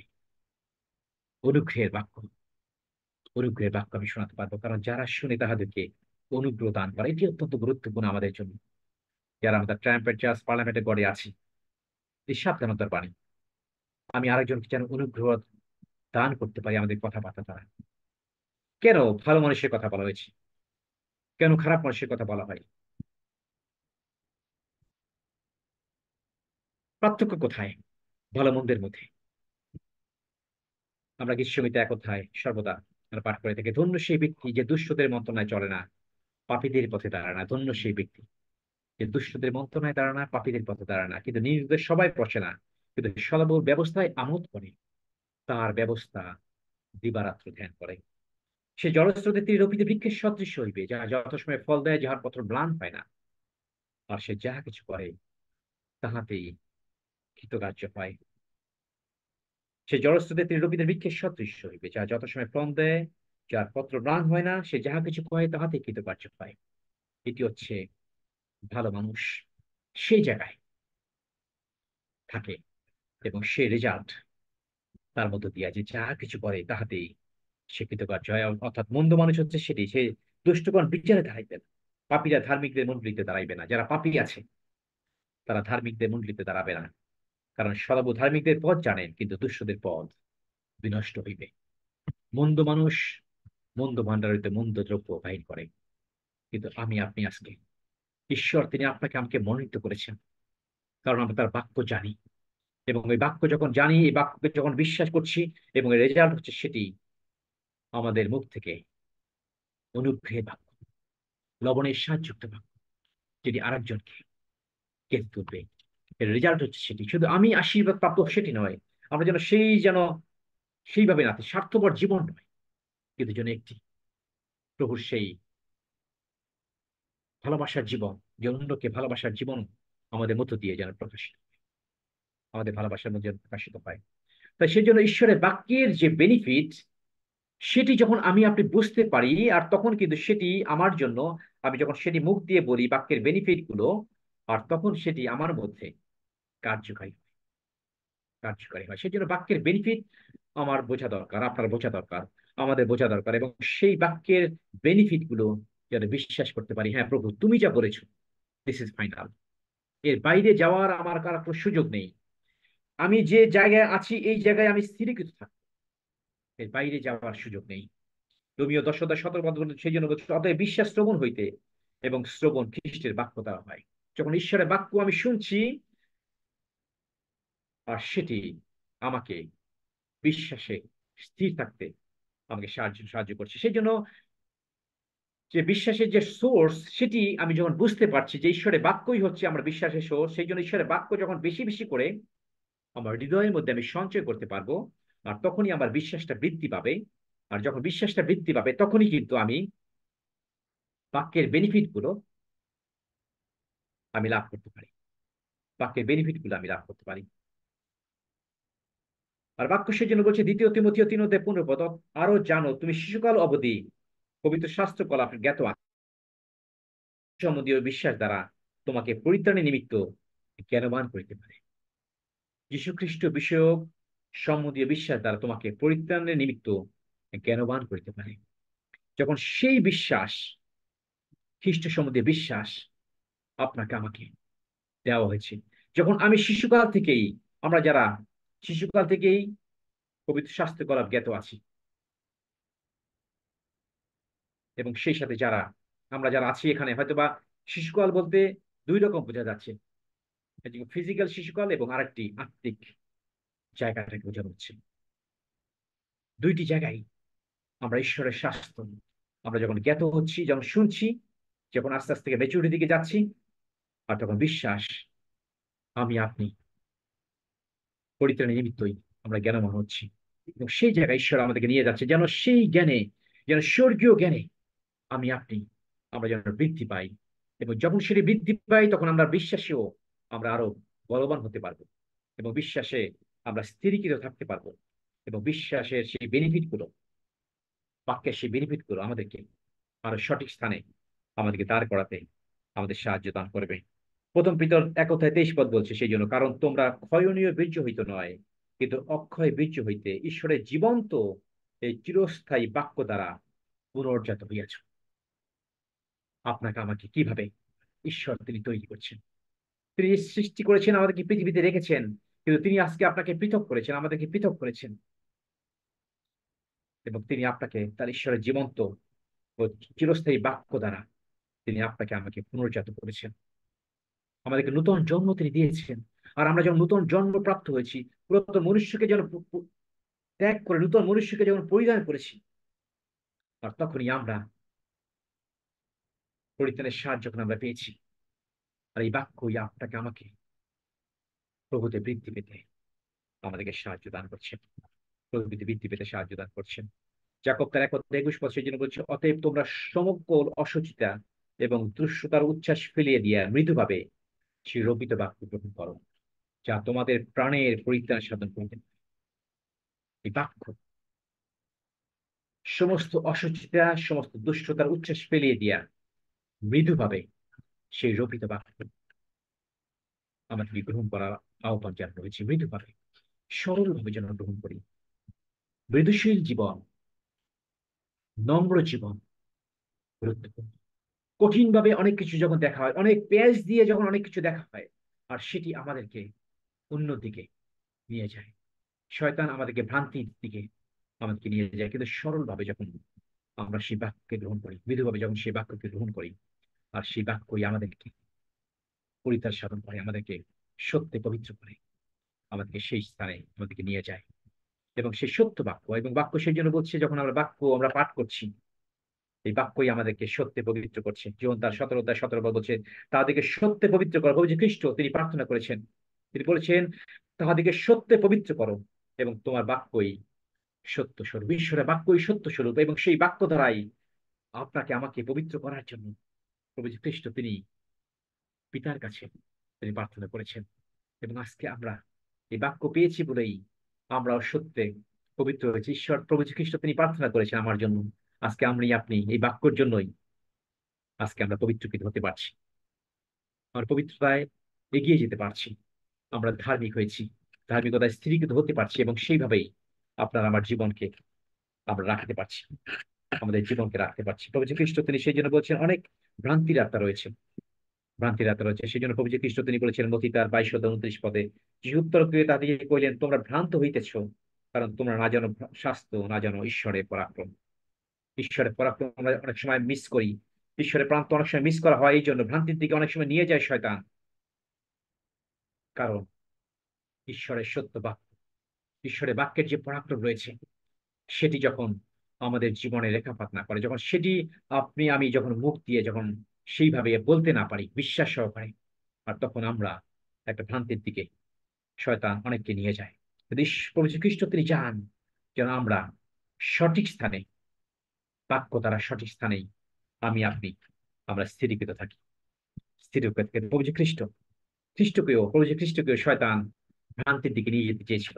অনুগ্রহের বাক্য অনুগ্রহের বাক্য আমি শোনাতে পারবো, কারণ যারা শুনে তাহাদেরকে অনুগ্রহ দান করে, এটি অত্যন্ত গুরুত্বপূর্ণ আমাদের জন্য। যারা আমাদের ট্রাম্পেট চার্চ পার্লামেন্টে গড়ে আছি, এই সাবধানতার বাণী, আমি আরেকজনকে যেন অনুগ্রহ দান করতে পারি আমাদের কথাবার্তা দ্বারা। কেন ভালো মানুষের কথা বলা হয়েছে, কেন খারাপ মানুষের কথা বলা হয়? পার্থক্য কোথায় ভালো মন্দের মধ্যে? আমরা গীতসংহিতা এক অধ্যায় সর্বদা আমরা পাঠ করে থাকি, ধন্য সেই ব্যক্তি যে দুষ্টদের মন্ত্রণায় চলে না, পাপীদের পথে দাঁড়ায় না। ধন্য সেই ব্যক্তি যে দুষ্টদের মন্ত্রণায় দাঁড়ায় না, পাপীদের পথে দাঁড়ায় না, কিন্তু নিজেদের সবাই বসে না, কিন্তু সদাবর ব্যবস্থায় আমোদ করে, তার ব্যবস্থা দিবারাত্র ধ্যান করে। সে জলস্রোতে তীররূপিতে বৃক্ষের সদৃশ্য হইবে, যাহা যথাসময়ে ফল দেয়, যাহার পত্র ম্লান পায় না। আর সে যাহা কিছু করে তাহাতেই কৃতকার্য হয়। সে জলস্রোতে তীররূপিতে বৃক্ষের সদৃশ্য হইবে, যাহা যথাসময়ে ফল দেয়, যার পত্র ম্লান হয় না, সে যাহা কিছু করে তাহাতেই কৃতকার্য হয়। এটি হচ্ছে ভালো মানুষ, সেই জায়গায় থাকে এবং সে রেজাল্ট তার মধ্য দিয়ে যে যা কিছু করে তাহাতেই সে কৃতকার্য হয়। অর্থাৎ মন্দ মানুষ হচ্ছে সেটি, সে দুষ্টগণ বিচারে দাঁড়াইবে না, পাপীরা ধার্মিকদের মণ্ডলীতে দাঁড়াইবে না। যারা পাপী আছে তারা ধার্মিকদের মণ্ডলীতে দাঁড়াবে না, কারণ সদাবু ধার্মিকদের পথ জানেন, কিন্তু দুষ্টদের পথ বিনষ্ট হইবে। মন্দ মানুষ মন্দ ভাণ্ডার হইতে মন্দ দ্রব্য বাহির করে, কিন্তু আমি আপনি আজকে ঈশ্বর তিনি আপনাকে আমাকে মনোনীত করেছেন, কারণ আমরা তার বাক্য জানি, এবং এই বাক্য যখন জানি, এই বাক্যকে যখন বিশ্বাস করছি, এবং এর রেজাল্ট হচ্ছে সেটি আমাদের মুখ থেকে অনুগ্রহের বাক্য, লবণের সাহায্যযুক্ত বাক্য, যেটি আরেকজনকে কেঁদে তুলবে। এর রেজাল্ট হচ্ছে সেটি, শুধু আমি আশীর্বাদ প্রাপ্ত সেটি নয়, আমরা যেন সেইভাবে না স্বার্থপর জীবন নয়, কিন্তু যেন একটি প্রভুর সেই ভালোবাসার জীবন, যে অন্যকে ভালোবাসার জীবন আমাদের মধ্য দিয়ে যেন প্রকাশিত, আমাদের ভালোবাসার মধ্যে যেন প্রকাশিত হয়। তাই সেজন্য ঈশ্বরের বাক্যের যে বেনিফিট, সেটি যখন আমি আপনি বুঝতে পারি, আর তখন কিন্তু সেটি আমার জন্য, আমি যখন সেটি মুখ দিয়ে বলি বাক্যের বেনিফিট গুলো, আর তখন সেটি আমার মধ্যে কার্যকারী কার্যকারী হয়। সেজন্য বাক্যের বেনিফিট আমার বোঝা দরকার, আপনার বোঝা দরকার, আমাদের বোঝা দরকার, এবং সেই বাক্যের বেনিফিট গুলো যেন বিশ্বাস করতে পারি, হ্যাঁ প্রভু তুমি যা বলেছো দিস ইজ ফাইনাল, এর বাইরে যাওয়ার আমার কার কোনো সুযোগ নেই। আমি যে জায়গায় আছি এই জায়গায় আমি স্থিরীকৃত থাকবো, এর বাইরে যাওয়ার সুযোগ নেই। রোমিও 10:17 সেই জন্য বলছে, অতএব বিশ্বাস শ্রবণ হইতে, এবং শ্রবণ খ্রিস্টের বাক্য দ্বারা হয়। যখন ঈশ্বরের বাক্য আমি শুনছি, আর সেটি আমাকে বিশ্বাসে স্থির থাকতে আমাকে সাহায্য করছে। সেই জন্য যে বিশ্বাসের যে সোর্স, সেটি আমি যখন বুঝতে পারছি যে ঈশ্বরের বাক্যই হচ্ছে আমার বিশ্বাসের সোর্স, সেই জন্য ঈশ্বরের বাক্য যখন বেশি বেশি করে আমার হৃদয়ের মধ্যে আমি সঞ্চয় করতে পারবো, আর তখনই আমার বিশ্বাসটা বৃদ্ধি পাবে। আর যখন বিশ্বাসটা বৃদ্ধি পাবে, তখনই কিন্তু আমি বাক্যের বেনিফিট গুলো আমি লাভ করতে পারি, বাক্যের বেনিফিট গুলো আমি লাভ করতে পারি। আর বাক্য সেই জন্য বলছে 2 তিমথিও 3:15, আরো জানো তুমি শিশুকাল অবধি পবিত্র শাস্ত্র কলাপ জ্ঞাত আছে, সম্বন্ধীয় বিশ্বাস দ্বারা তোমাকে পরিত্রাণের নিমিত্ত জ্ঞানবান করিতে পারে। যীশু খ্রিস্ট বিষয়ক সম্বন্ধীয় বিশ্বাস দ্বারা তোমাকে পরিত্রাণের নিমিত্ত জ্ঞানবান করিতে পারে। যখন সেই বিশ্বাস, খ্রিস্ট সম্বন্ধীয় বিশ্বাস আপনাকে আমাকে দেওয়া হয়েছে, যখন আমি শিশুকাল থেকেই, আমরা যারা শিশুকাল থেকেই পবিত্র শাস্ত্র কলাপ জ্ঞাত আছি, এবং সেই সাথে যারা আমরা যারা আছি এখানে, হয়তোবা শিশুকাল বলতে দুই রকম বোঝা যাচ্ছে, ফিজিক্যাল শিশুকাল এবং আরেকটি আত্মিক জায়গাটাকে বোঝানো হচ্ছে। দুইটি জায়গায় আমরা ঈশ্বরের স্বাস্থ্য, আমরা যখন জ্ঞাত হচ্ছি, যখন শুনছি, যখন আস্তে আস্তে ম্যাচুরিটির দিকে যাচ্ছি, আর তখন বিশ্বাস আমি আপনি পরিত্রাণের নিমিত্তই আমরা জ্ঞানবান হচ্ছি, এবং সেই জায়গায় ঈশ্বর আমাদেরকে নিয়ে যাচ্ছে, যেন সেই জ্ঞানে, যেন স্বর্গীয় জ্ঞানে আমি আপনি আমরা যেন বৃদ্ধি পাই। এবং যখন সেটি বৃদ্ধি পাই, তখন আমরা বিশ্বাসেও আমরা আরো বলবান হতে পারবো, এবং বিশ্বাসে আমরা স্থিরীকৃত থাকতে পারবো, এবং বিশ্বাসের সেই বেনিফিট গুলো, বাক্যের সেই বেনিফিট গুলো আমাদেরকে আরো সঠিক স্থানে আমাদেরকে দাঁড় করাতে আমাদের সাহায্য দান করবে। প্রথম পিতর 1:23 বলছে, সেই জন্য কারণ তোমরা ক্ষয়নীয় বীর্য হইতে নয়, কিন্তু অক্ষয় বীর্য হইতে ঈশ্বরের জীবন্ত এই চিরস্থায়ী বাক্য দ্বারা পুনর্জাত হইয়াছ। আপনাকে আমাকে কিভাবে ঈশ্বর তিনি তৈরি করছেন, তিনি সৃষ্টি করেছেন, আমাদেরকে পৃথিবীতে রেখেছেন, কিন্তু তিনি আজকে আপনাকে পৃথক করেছেন, আমাদেরকে পৃথক করেছেন, এবং তিনি আপনাকে তার ঈশ্বরের জীবন্ত ও চিরস্থায়ী বাক্য দ্বারা তিনি আপনাকে আমাকে পুনর্জাত করেছেন, আমাদেরকে নূতন জন্ম তিনি দিয়েছেন। আর আমরা যখন নূতন জন্ম প্রাপ্ত হয়েছি, পুরাতন মনুষ্যকে যেন ত্যাগ করে নূতন মনুষ্যকে যখন পরিধান করেছি, আর তখনই আমরা পরিত্রাণের সাহায্য যখন আমরা পেয়েছি। আর এই বাক্যই আপনাকে আমাকে প্রভুতে বৃদ্ধি পেতে আমাদেরকে সাহায্য দান করছেন, প্রভুতে বৃদ্ধি পেতে সাহায্য দান করছেন। যাকব তার 1:21 সেই জন্য বলছে, অতএব তোমরা সমগ্র অসুচিতা এবং দুষ্টতার উচ্ছ্বাস ফেলিয়ে দিয়া মৃদুভাবে সেই রোপিত বাক্য গ্রহণ করো, যা তোমাদের প্রাণের পরিত্রাণ সাধন করিতে। এই বাক্য সমস্ত অসুচিতা, সমস্ত দুষ্টতার উচ্ছ্বাস ফেলিয়ে দিয়া মৃদুভাবে সেই রোপিত বাক্য আমাদেরকে গ্রহণ করার আহ্বান জানানো হয়েছে। মৃদুভাবে, সরলভাবে যেন গ্রহণ করি। মৃদুশীল জীবন, নম্র জীবন গুরুত্বপূর্ণ। কঠিন ভাবে অনেক কিছু যখন দেখা হয়, অনেক পেঁয়াজ দিয়ে যখন অনেক কিছু দেখা হয়, আর সেটি আমাদেরকে অন্য দিকে নিয়ে যায়, শয়তান আমাদেরকে ভ্রান্তির দিকে আমাদেরকে নিয়ে যায়। কিন্তু সরল ভাবে যখন আমরা সেই বাক্যকে গ্রহণ করি, মৃদুভাবে যখন সেই বাক্যকে গ্রহণ করি, আর সেই বাক্যই আমাদেরকে পরিত্রাণ সাধন করে, আমাদেরকে সত্যে পবিত্র করে, আমাদেরকে সেই স্থানে আমাদেরকে নিয়ে যায়। এবং সেই সত্য বাক্য, এবং বাক্য সেই জন্য বলছে, যখন আমরা বাক্য আমরা পাঠ করছি, এই বাক্যই আমাদেরকে সত্যে পবিত্র করছে। জীবন তার 17 অধ্যায় 17 বলছে, তাদেরকে সত্যে পবিত্র করো। প্রভু যে খ্রিস্ট তিনি প্রার্থনা করেছেন, তিনি বলেছেন, তাহাদেরকে সত্যে পবিত্র করো, এবং তোমার বাক্যই সত্য স্বরূপ। ঈশ্বরের বাক্যই সত্য স্বরূপ, এবং সেই বাক্য দ্বারাই আপনাকে আমাকে পবিত্র করার জন্য প্রভু যে খ্রিস্ট তিনি পিতার কাছে তিনি প্রার্থনা করেছেন। এবং আজকে আমরা এই বাক্য পেয়েছি বলেই আমরাও সত্যে পবিত্র হয়েছি। ঈশ্বর প্রভু যীশু খ্রিস্ট তিনি প্রার্থনা করেছেন আমার জন্য। আজকে আপনি এই বাক্যের জন্যই আজকে আমরা পবিত্রকৃত হতে পারছি, আমরা পবিত্রতায় এগিয়ে যেতে পারছি, আমরা ধার্মিক হয়েছি, ধার্মিকতায় স্থিরীকৃত হতে পারছি, এবং সেইভাবেই আপনার আমার জীবনকে আমরা রাখতে পারছি, আমাদের জীবনকে রাখতে পারছি। প্রভু যীশু খ্রিস্ট তিনি সেই জন্য বলছেন, অনেক ভ্রান্তির আত্মা রয়েছে, ভ্রান্তির আত্মা রয়েছে। সেই জন্য প্রভু যীশু খ্রিস্ট তিনি বলেছিলেন মথি তার 22:29 যিশু উত্তর করিয়া তাদেরকে কইলেন, তোমরা ভ্রান্ত হইতেছ, কারণ তোমরা না জানো শাস্ত্র, না জানো ঈশ্বরের পরাক্রম। ঈশ্বরের পরাক্রম আমরা অনেক সময় মিস করি, ঈশ্বরের প্রান্ত অনেক সময় মিস করা হয়, এই জন্য ভ্রান্তির দিকে অনেক সময় নিয়ে যায় শয়তান। কারণ ঈশ্বরের সত্য বাক্য, ঈশ্বরের বাক্যের যে পরাক্রম রয়েছে, সেটি যখন আমাদের জীবনে রেখাপাত না করে, যখন সেটি আমি যখন মুখ দিয়ে যখন সেইভাবে বলতে না পারি বিশ্বাস সহকারে, আর তখন আমরা একটা ভ্রান্তির দিকে শয়তান অনেককে নিয়ে যায়। যদি প্রভু যীশু খ্রিস্ট তিনি চান যেন আমরা সঠিক স্থানে, বাক্য দ্বারা সঠিক স্থানেই আমরা স্থিরীকৃত থাকি, স্থিরীকৃত থাকি। প্রভু যীশু খ্রিস্টকেও শয়তান ভ্রান্তির দিকে নিয়ে যেতে চেয়েছিল।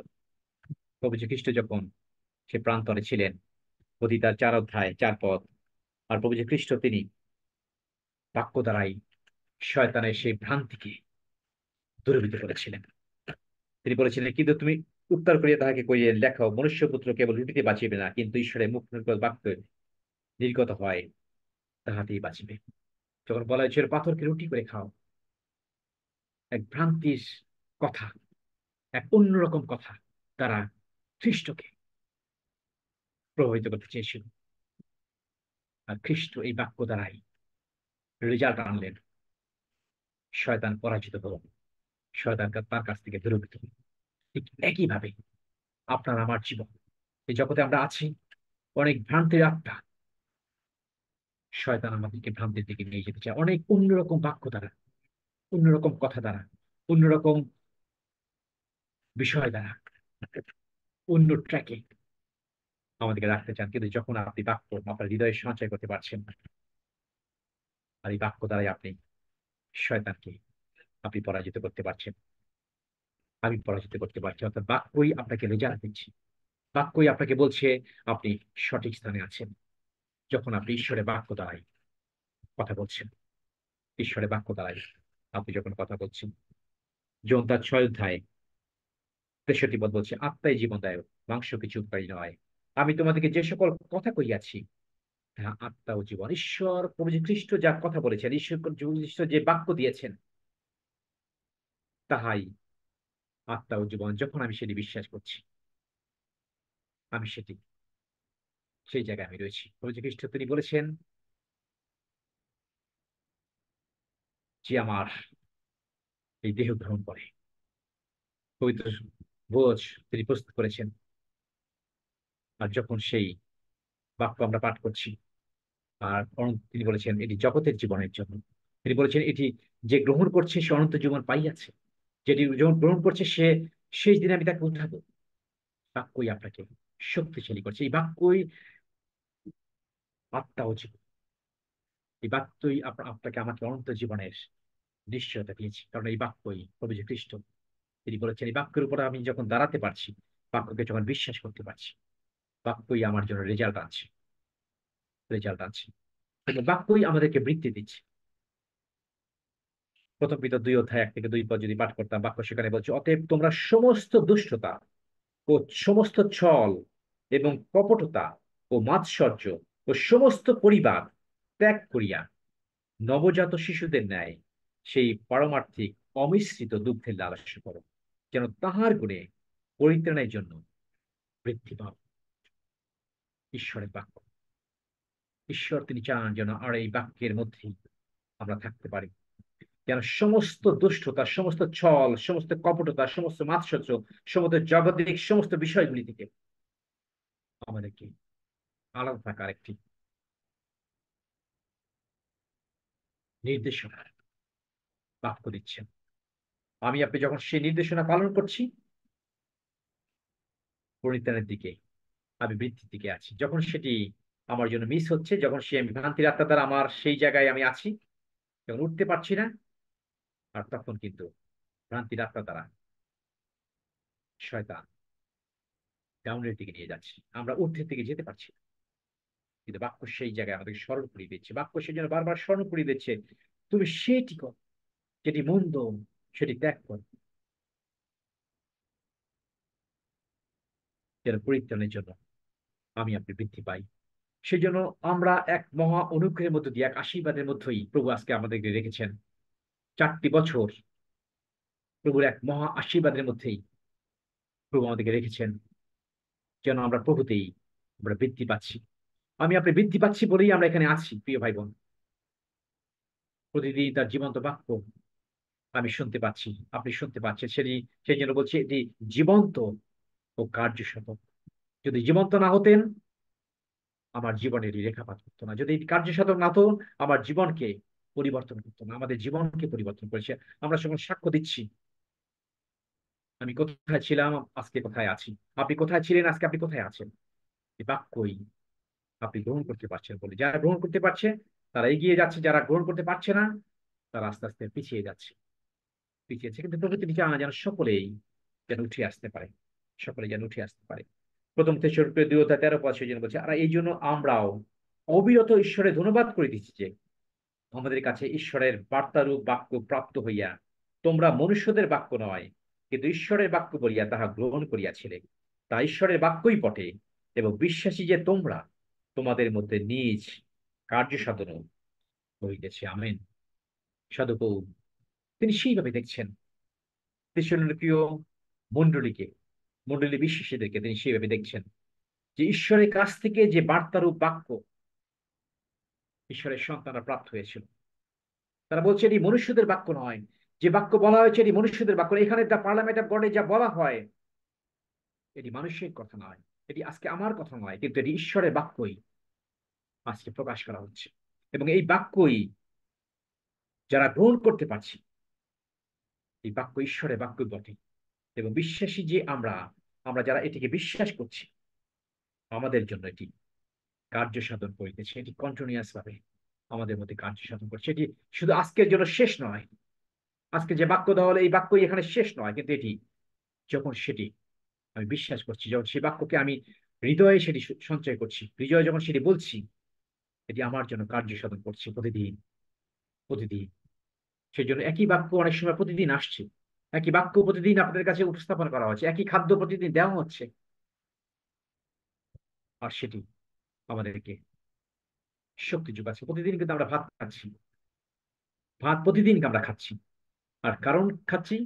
প্রভু যীশু খ্রিস্ট যখন সে প্রান্তরে ছিলেন, অতি তার 4 অধ্যায় 4 পদ, আর প্রভু যীশু খ্রিস্ট তিনি বাক্য দ্বারাই শয়তানের সেই ভ্রান্তিকে দূরীভূত করেছিলেন। তিনি বলেছিলেন, কিন্তু তুমি উত্তর করিয়া তাহাকে কইলেন, দেখো, মনুষ্যপুত্র কেবল রুটিতে বাঁচিবে না, কিন্তু ঈশ্বরের মুখ নির্গত বাক্য নির্গত হয় তাহাতেই বাঁচিবে। যখন বলা হয়েছিল পাথরকে রুটি করে খাও, এক ভ্রান্তির কথা, এক অন্যরকম কথা তারা খ্রিস্টকে প্রভাবিত করতে চেয়েছিল, আর খ্রিস্ট এই বাক্য দ্বারাই রেজাল্ট আনলেন। শয়তান পরাজিত হল, শয়তান তার কাছ থেকে দূরীভূত হল। ঠিক একইভাবে আপনার আমার জীবন, এই জগতে আমরা আছি, অনেক ভ্রান্তির আত্মা, শয়তান আমাদেরকে ভ্রান্তির দিকে নিয়ে যেতে চায় অনেক অন্যরকম বাক্য দ্বারা, অন্যরকম কথা দ্বারা, অন্যরকম বিষয় দ্বারা, অন্য ট্র্যাকে আমাদেরকে রাখতে চান। কিন্তু যখন আপনি বাক্য আপনার হৃদয়ে সঞ্চয় করতে পারছেন, আর এই বাক্য দ্বারাই শয়তানকে আপনি পরাজিত করতে পারছেন, আমি পরাজিত করতে পারছি। অর্থাৎ বাক্যই আপনাকে রেজাল্ট দিচ্ছে, বাক্যই আপনাকে বলছে আপনি সঠিক স্থানে আছেন, যখন আপনি ঈশ্বরের বাক্য দ্বারাই কথা বলছেন, ঈশ্বরের বাক্য দ্বারাই আপনি যখন কথা বলছেন। জন তার 6 অধ্যায় 63 পদ বলছে, আত্মাই জীবনদায়ক, মাংস কিছু উপকারী নয়। আমি তোমাদেরকে যে সকল কথা কইয়াছি, তাহা আত্মা ও জীবন। ঈশ্বর প্রভু যীশু খ্রিস্ট যা কথা বলেছেন, ঈশ্বর যীশু খ্রিস্ট যে বাক্য দিয়েছেন, তাহাই আত্মা ও জীবন। যখন আমি সেটি বিশ্বাস করছি, আমি সেটি সেই জায়গায় আমি রয়েছি। প্রভু যীশু খ্রিস্ট তিনি বলেছেন যে আমার এই দেহ গ্রহণ করে, পবিত্র ভোজ তিনি প্রস্তুত করেছেন। আর যখন সেই বাক্য আমরা পাঠ করছি, আর তিনি বলেছেন এটি জগতের জীবনের জন্য। তিনি বলেছেন এটি যে গ্রহণ করছে সে অনন্ত জীবন পাইয়াছে, যেটি গ্রহণ করছে সে শেষ দিনে আমি তাকে উঠাবো। বাক্যই আপনাকে শক্তিশালী করছে। এই বাক্যই আত্মা ও জীবন। এই বাক্যই আপনাকে আমাকে অনন্ত জীবনের নিশ্চয়তা দিয়েছে, কারণ এই বাক্যই প্রভু যীশু খ্রিস্ট তিনি বলেছেন। এই বাক্যের উপর আমি যখন দাঁড়াতে পারছি, বাক্যকে যখন বিশ্বাস করতে পারছি, বাক্যই আমার জন্য রেজাল্ট আনছে। এবং বাক্যই আমাদেরকে বৃত্তি দিচ্ছে। প্রথম পিতর 2 অধ্যায় 1 থেকে 2 পদ যদি পাঠ করতাম, বাক্য সেখানে বলছে, অতএব তোমরা সমস্ত দুষ্টতা ও সমস্ত ছল এবং কপটতা ও মাৎসর্য ও সমস্ত পরিবার ত্যাগ করিয়া নবজাত শিশুদের ন্যায় সেই পারমার্থিক অমিশ্রিত দুগ্ধের লালস্য করো, যেন তাহার গুণে পরিত্রাণের জন্য বৃদ্ধি পাও। ঈশ্বরের বাক্য, ঈশ্বর তিনি চান যেন আর এই বাক্যের মধ্যেই আমরা থাকতে পারি, যেন সমস্ত দুষ্টতা, সমস্ত ছল, সমস্ত কপটতা, সমস্ত মাৎসর্য, সমস্ত জগতিক সমস্ত বিষয়গুলি থেকে আমাদেরকে আলাদা থাকার একটি নির্দেশনা বাক্য দিচ্ছেন। আমি আপনি যখন সেই নির্দেশনা পালন করছি, পরিত্রাণের দিকে, আমি বৃদ্ধির দিকে আছি। যখন সেটি আমার জন্য মিস হচ্ছে, যখন সে আমি ভ্রান্তির আত্মা দ্বারা আমার সেই জায়গায় আমি আছি, যখন উঠতে পারছি না, আর তখন কিন্তু ভ্রান্তির আত্মা দ্বারা শয়তান ডাউনের দিকে নিয়ে যাচ্ছে, আমরা ঊর্ধ্বের দিকে যেতে পারছি না। কিন্তু বাক্য সেই জায়গায় আমাদেরকে স্মরণ করিয়ে দিচ্ছে। বাক্য সেই জন্য বারবার স্মরণ করিয়ে দিচ্ছে, তুমি সেটি কর, যেটি মন্দ সেটি ত্যাগ কর, যেন পরিত্রাণের জন্য আমি আপনি বৃদ্ধি পাই। সেই জন্য আমরা এক মহা অনুগ্রহের মধ্য দিয়ে, এক আশীর্বাদের মধ্যেই প্রভু আজকে আমাদেরকে রেখেছেন। 4টি বছর প্রভুর এক মহা আশীর্বাদের মধ্যেই প্রভু আমাদেরকে রেখেছেন, যেন আমরা প্রভুতেই আমরা বৃদ্ধি পাচ্ছি। আমি আপনি বৃদ্ধি পাচ্ছি বলেই আমরা এখানে আছি, প্রিয় ভাই বোন। প্রতিদিন তার জীবন্ত বাক্য আমি শুনতে পাচ্ছি, আপনি শুনতে পাচ্ছেন। সেই জন্য বলছি এটি জীবন্ত ও কার্যসাধক। যদি জীবন্ত না হতেন, আমার জীবনের রেখাপাত করতো না। যদি কার্যসাধক না হতো, আমার জীবনকে পরিবর্তন করতো না। আমাদের জীবনকে পরিবর্তন করেছে। আমরা সকল সাক্ষ্য দিচ্ছি, আমি কোথায় ছিলাম, আজকে কোথায় আছি। আপনি কোথায় ছিলেন, আজকে আপনি কোথায় আছেন। এই বাক্যই আপনি গ্রহণ করতে পারছেন বলে, যারা গ্রহণ করতে পারছে তারা এগিয়ে যাচ্ছে, যারা গ্রহণ করতে পারছে না তারা আস্তে আস্তে পিছিয়েছে। কিন্তু প্রভু তিনি চান যেন সকলেই যেন উঠে আসতে পারে, সকলে যেন উঠে আসতে পারে। প্রথম থেসলোনিকে 2 অধ্যায় 13 পদ সেই জন্য বলছে, আর এই জন্য আমরাও অবিরত ঈশ্বরে ধন্যবাদ করে দিচ্ছি যে আমাদের কাছে ঈশ্বরের বার্তারূপ বাক্য প্রাপ্ত হইয়া তোমরা মনুষ্যদের বাক্য নয়, কিন্তু ঈশ্বরের বাক্য বলিয়া তাহা গ্রহণ করিয়াছিলে। তা ঈশ্বরের বাক্যই বটে, এবং বিশ্বাসী যে তোমরা তোমাদের মধ্যে নিজ কার্য সাধন হইতেছে। আমেন। সাধুপৌল তিনি সেইভাবে দেখছেন তেসলোনিকীয় মণ্ডলীকে, মণ্ডলী বিশ্বাসীদেরকে তিনি সেইভাবে দেখছেন যে ঈশ্বরের কাছ থেকে যে বার্তারূপ বাক্য ঈশ্বরের সন্তানরা প্রাপ্ত হয়েছিল, তারা বলছে এটি মনুষ্যদের বাক্য নয়। যে বাক্য বলা হয়েছে এটি মনুষ্যদের বাক্য। এখানে দ্য পার্লামেন্ট অফ গডে যা বলা হয় এটি মানুষের কথা নয়, এটি আজকে আমার কথা নয়, কিন্তু এটি ঈশ্বরের বাক্যই আজকে প্রকাশ করা হচ্ছে। এবং এই বাক্যই যারা গ্রহণ করতে পারছি, এই বাক্য ঈশ্বরের বাক্য বটে। এবং বিশ্বাসী যে আমরা আমরা যারা এটিকে বিশ্বাস করছি, আমাদের জন্য এটি কার্য সাধন করিতেছে। এটি কন্টিনিউয়াস ভাবে আমাদের মধ্যে কার্য সাধন করছে। এটি শুধু আজকের জন্য শেষ নয়, আজকে যে বাক্য দেওয়া হলো এই বাক্যই এখানে শেষ নয়, কিন্তু এটি যখন সেটি আমি বিশ্বাস করছি, যখন সেই বাক্যকে আমি হৃদয়ে সেটি সঞ্চয় করছি, হৃদয়ে যখন সেটি বলছি, এটি আমার জন্য কার্য সাধন করছে প্রতিদিন। সেই জন্য একই বাক্য অনেক সময় প্রতিদিন আসছে, একই বাক্য প্রতিদিন আপনাদের কাছে উপস্থাপন করা হচ্ছে, একই খাদ্য প্রতিদিন দেওয়া হচ্ছে, আর সেটি আমাদেরকে শক্তি যোগাচ্ছে। প্রতিদিন কিন্তু আমরা ভাত খাচ্ছি, ভাত প্রতিদিন আমরা খাচ্ছি, আর কারণ খাচ্ছি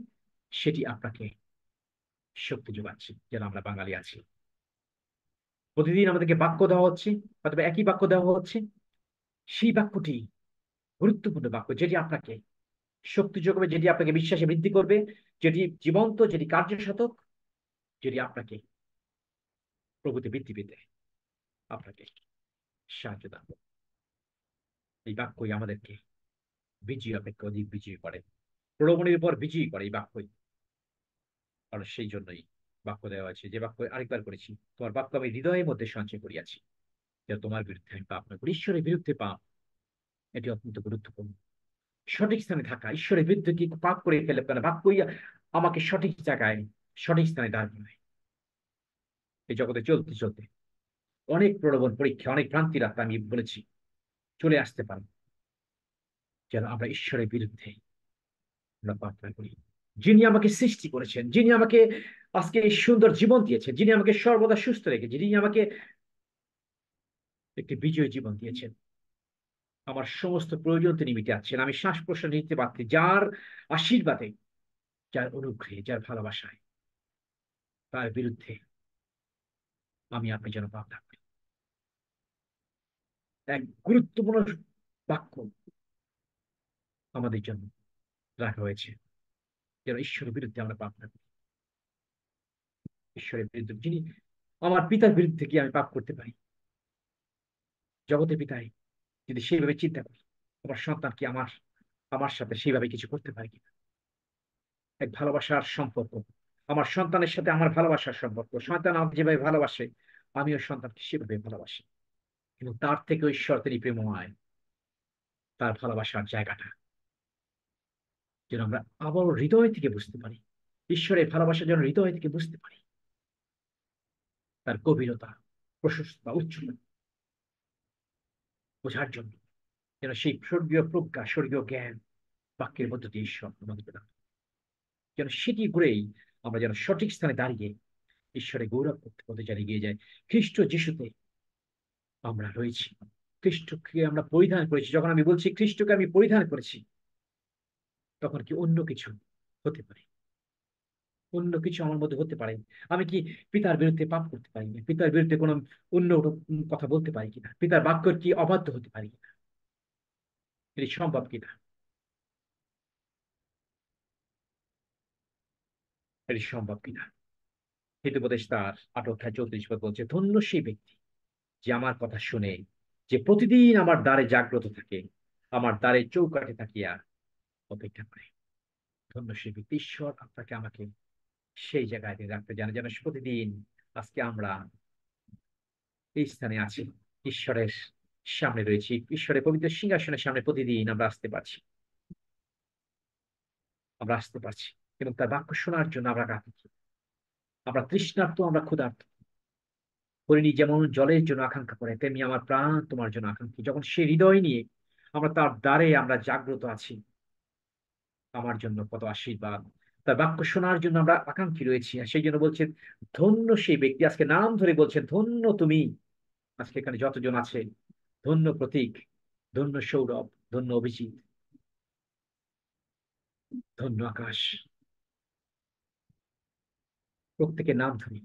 সেটি আপনাকে শক্তি যোগাচ্ছে, যেন আমরা বাঙালি আছি। প্রতিদিন আমাদেরকে বাক্য দেওয়া হচ্ছে, অথবা একই বাক্য দেওয়া হচ্ছে, সেই বাক্যটি গুরুত্বপূর্ণ বাক্য, যেটি আপনাকে শক্তি যোগাবে, যেটি আপনাকে বিশ্বাসে বৃদ্ধি করবে, যেটি জীবন্ত, যেটি কার্যসাধক, যেটি আপনাকে প্রভূতি বৃদ্ধি পেতে আপনাকে সাহায্য দান করবে। এই বাক্যই আমাদেরকে বিজয়ী অপেক্ষা অধিক বিজয়ী করে, প্রলোভনের উপর বিজয়ী করে এই বাক্যই। কারণ সেই জন্যই বাক্য দেওয়া আছে, যে বাক্য আরেকবার করেছি, তোমার বাক্য আমি হৃদয়ের মধ্যে সঞ্চয় করিয়াছি, যে তোমার বিরুদ্ধে আমি পাপ না করি। ঈশ্বরের বিরুদ্ধে পাপ, এটি অত্যন্ত গুরুত্বপূর্ণ। সঠিক স্থানে থাকা, ঈশ্বরের বিরুদ্ধে কি পাপ করে ফেলে কেন, বাক্যই আমাকে সঠিক জায়গায়, সঠিক স্থানে দাঁড় করায়। এই জগতে চলতে চলতে অনেক প্রলোভন, পরীক্ষা, অনেক ভ্রান্তি রাস্তা আমি বলেছি চলে আসতে পারে, যেন আমরা ঈশ্বরের বিরুদ্ধে আমরা পাপ না করি। যিনি আমাকে সৃষ্টি করেছেন, যিনি আমাকে আজকে এই সুন্দর জীবন দিয়েছেন, যিনি আমাকে সর্বদা সুস্থ রেখেছেন, যিনি আমাকে একটি বিজয়ী জীবন দিয়েছেন, আমার সমস্ত প্রয়োজন তিনি মিটাচ্ছেন, আমি শ্বাস প্রশ্বাস নিতে পারছি, যার আশীর্বাদে, যার অনুগ্রহে, যার ভালোবাসায়, তার বিরুদ্ধে আমি আপনি যেন পাপ না করি। এক গুরুত্বপূর্ণ বাক্য আমাদের জন্য রাখা হয়েছে, যেন ঈশ্বরের বিরুদ্ধে আমরা পাপ না করি। ঈশ্বরের বিরুদ্ধে, যিনি আমার পিতার বিরুদ্ধে কি আমি পাপ করতে পারি? জগতের পিতাই যদি সেইভাবে চিন্তা করি, আমার সন্তান কি আমার আমার সাথে সেইভাবে কিছু করতে পারে কিনা? এক ভালোবাসার সম্পর্ক, আমার সন্তানের সাথে আমার ভালোবাসার সম্পর্ক, সন্তান আমাকে যেভাবে ভালোবাসে আমিও সন্তানকে সেভাবে ভালোবাসি, কিন্তু তার থেকে ঈশ্বর তিনি প্রেমময়, তার ভালোবাসার জায়গাটা যেন আমরা আবার হৃদয় থেকে বুঝতে পারি, ঈশ্বরের ভালোবাসা যেন হৃদয় থেকে বুঝতে পারি, তার গভীরতা, প্রশস্ততা, উচ্চতা বোঝার জন্য যেন সেই স্বর্গীয় প্রজ্ঞা, স্বর্গীয় জ্ঞান বাক্যের মধ্য দিয়ে ঈশ্বর আমাদের প্রদান, যেন সেটি করেই আমরা যেন সঠিক স্থানে দাঁড়িয়ে ঈশ্বরের গৌরব করতে করতে যেন এগিয়ে যায়। খ্রিস্ট যিশুতে আমরা রয়েছি, খ্রিস্টকে আমরা পরিধান করেছি। যখন আমি বলছি খ্রিস্টকে আমি পরিধান করেছি, তখন কি অন্য কিছু হতে পারে? অন্য কিছু আমার মধ্যে হতে পারে? আমি কি পিতার বিরুদ্ধে পাপ করতে পারি না? পিতার বিরুদ্ধে কোনো অন্য কথা বলতে পারি কিনা? পিতার বাক্যের কি অবাধ্য হতে পারি কিনা? এটি সম্ভব কিনা? এটি সম্ভব কিনা? হিতোপদেশ তার 8 অধ্যায় 34 পদ বলছে, ধন্য সেই ব্যক্তি যে আমার কথা শুনে, যে প্রতিদিন আমার দ্বারে জাগ্রত থাকে, আমার দ্বারে চৌকাঠে থাকিয়া অপেক্ষা করে। ধন্য সেই ব্যক্তি। ঈশ্বর আপনাকে আমাকে সেই জায়গায় তিনি রাখতে জানে, যেন প্রতিদিন আজকে আমরা এই স্থানে আছি, ঈশ্বরের সামনে রয়েছি, ঈশ্বরের পবিত্র সিংহাসনের সামনে প্রতিদিন আমরা আসতে পারছি, আমরা আসতে পারছি, এবং তার বাক্য শোনার জন্য আমরা কাঁদছি, আমরা তৃষ্ণার্ত, আমরা ক্ষুধার্ত। হরিণী যেমন জলের জন্য আকাঙ্ক্ষা করে, তেমনি আমার প্রাণ তোমার জন্য আকাঙ্ক্ষী। যখন সে হৃদয় নিয়ে আমরা তার দ্বারে আমরা জাগ্রত আছি, আমার জন্য কত আশীর্বাদ, তার বাক্য শোনার জন্য আমরা আকাঙ্ক্ষী রয়েছি। আর সেই জন্য বলছেন, ধন্য সেই ব্যক্তি, আজকে নাম ধরে বলছেন, ধন্য তুমি। আজকে এখানে যতজন আছে, ধন্য প্রতীক, ধন্য সৌরভ, ধন্য অভিজিৎ, ধন্য আকাশ, প্রত্যেকের নাম ধরে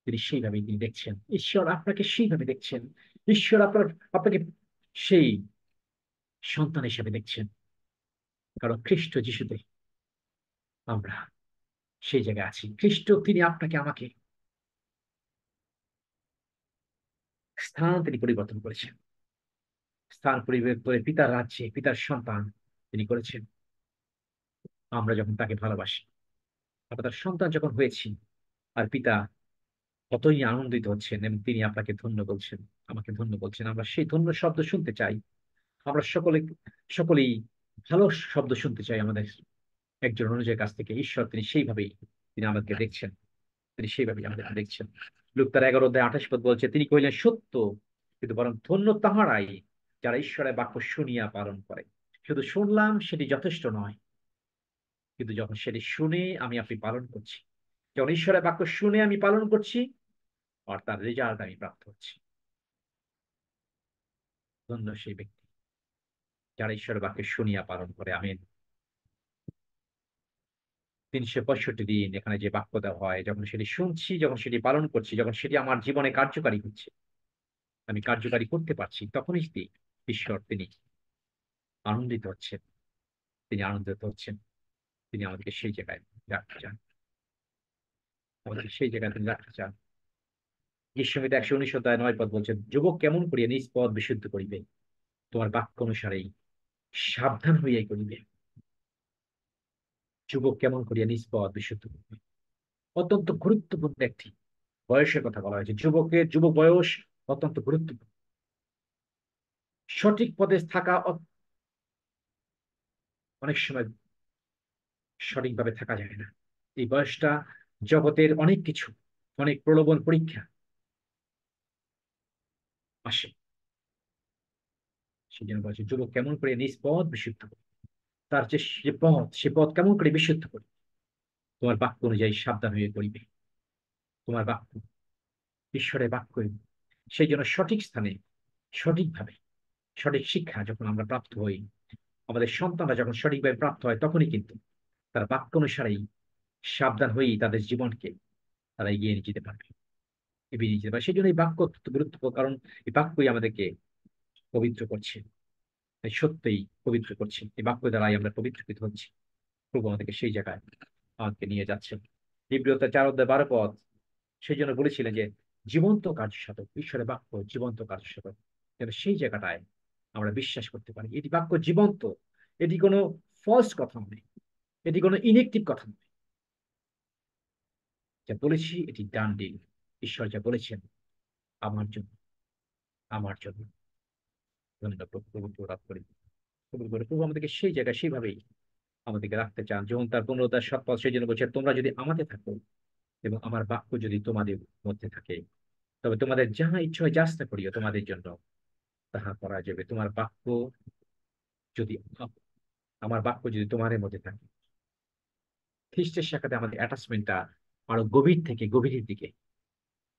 তিনি সেইভাবে তিনি দেখছেন। ঈশ্বর আপনাকে সেইভাবে দেখছেন, ঈশ্বর আপনাকে সেই সন্তান হিসেবে দেখছেন, কারণ খ্রিস্ট যিশুতে আমরা সেই জায়গায় আছি। খ্রিস্ট তিনি আপনাকে আমাকে স্থান তিনি পরিবর্তন করেছেন, স্থান পরিবর্তন করে পিতার রাজ্যে, পিতার সন্তান তিনি করেছেন। আমরা যখন তাকে ভালোবাসি, আমরা তার সন্তান যখন হয়েছি, আর পিতা কতই আনন্দিত হচ্ছেন, এবং তিনি আপনাকে ধন্য বলছেন, আমাকে ধন্য বলছেন। আমরা সেই ধন্য শব্দ শুনতে চাই। আমরা সকলেই ভালো শব্দ শুনতে চাই আমাদের একজন অনুযায়ীর কাছ থেকে। ঈশ্বর তিনি সেইভাবেই তিনি আমাদেরকে দেখছেন, তিনি সেইভাবেই আমাদেরকে দেখছেন। লুক তার 11 অধ্যায় 28 পদ বলছে, তিনি কহিলেন, সত্য, কিন্তু বরং ধন্য তাহারাই যারা ঈশ্বরের বাক্য শুনিয়া পালন করে। শুধু শুনলাম সেটি যথেষ্ট নয়, কিন্তু যখন সেটি শুনে আমি আপনি পালন করছি, যখন ঈশ্বরের বাক্য শুনে আমি পালন করছি, আর তার রেজাল্ট আমি প্রাপ্ত হচ্ছি। ধন্য সেই ব্যক্তি যারা ঈশ্বরের বাক্য শুনিয়া পালন করে। আমিন। ৩৬৫ দিন এখানে যে বাক্য দেওয়া হয়, যখন সেটি শুনছি, যখন সেটি পালন করছি, যখন সেটি আমার জীবনে কার্যকারী হচ্ছে, আমি কার্যকারী করতে পারছি, তখনই ঈশ্বর তিনি আনন্দিত হচ্ছেন, তিনি আনন্দিত হচ্ছেন। তিনি আমাদেরকে সেই জায়গায় রাখতে চান, আমাদের সেই জায়গায় তিনি রাখতে চান। গীতসংহিতা ১১৯ অধ্যায় ৯ পদ বলছেন, যুবক কেমন করিয়া নিজ পথ বিশুদ্ধ করিবে, তোমার বাক্য অনুসারেই সাবধান হইয়াই করিবে। যুবক কেমন করিয়া নিজ পথ বিশুদ্ধ করিবে, অত্যন্ত গুরুত্বপূর্ণ একটি বয়সের কথা বলা হয়েছে। যুবক বয়স অত্যন্ত গুরুত্বপূর্ণ। সঠিক পথে থাকা অনেক সময় সঠিকভাবে থাকা যায় না। এই বয়সটা জগতের অনেক কিছু, অনেক প্রলোভন পরীক্ষা আসে। সেই জন্য বলছে, যুবক কেমন করে নিজ পথ বিশুদ্ধ করে, তার যে পথ, সে পথ কেমন করে বিশুদ্ধ করে, তোমার বাক্য অনুযায়ী সাবধান হয়ে করিবে। তোমার বাক্য, ঈশ্বরের বাক্য, সেই জন্য সঠিক স্থানে, সঠিকভাবে, সঠিক শিক্ষা যখন আমরা প্রাপ্ত হই, আমাদের সন্তানরা যখন সঠিকভাবে প্রাপ্ত হয়, তখনই কিন্তু তার বাক্য অনুসারেই সাবধান হয়েই তাদের জীবনকে তারা এগিয়ে নিয়ে যেতে পারবে, এগিয়ে নিয়ে যেতে পারবে। সেই জন্য এই বাক্য অত্যন্ত গুরুত্বপূর্ণ, কারণ এই বাক্যই আমাদেরকে পবিত্র করছে, তাই সত্যিই পবিত্র করছে। এই বাক্য দ্বারাই আমরা পবিত্রকৃত হচ্ছি। প্রভু আমাদেরকে সেই জায়গায় আমাকে নিয়ে যাচ্ছেন। হিব্রুতে 4 অধ্যায় 12 পদ সেই জন্য বলেছিলেন যে জীবন্ত কার্য সাধক, ঈশ্বরের বাক্য জীবন্ত কার্য সাধক, যেন সেই জায়গাটায় আমরা বিশ্বাস করতে পারি এটি বাক্য জীবন্ত, এটি কোনো ফলস কথা নয়, এটি কোনো ইনেকটিভ কথা নয়। যা বলেছি এটি ডান ডিল। ঈশ্বর যা বলেছেন আমার জন্য, আমার জন্য। ধন্যবাদ প্রভু, প্রভু লাভ করি। প্রভু আমাদেরকে সেই জায়গায় সেইভাবেই আমাদেরকে রাখতে চান, যেমন তার 15 অধ্যায় 7 পদ সেই জন্য বলছে, তোমরা যদি আমাতে থাকো এবং আমার বাক্য যদি তোমাদের মধ্যে থাকে, তবে তোমাদের যাহা ইচ্ছা হয় যাচনা করিও, তোমাদের জন্য তাহা করা যাবে। তোমার বাক্য যদি, আমার বাক্য যদি তোমাদের মধ্যে থাকে, খ্রিস্টের সাথে আমাদের অ্যাটাচমেন্টটা আরো গভীর থেকে গভীরের দিকে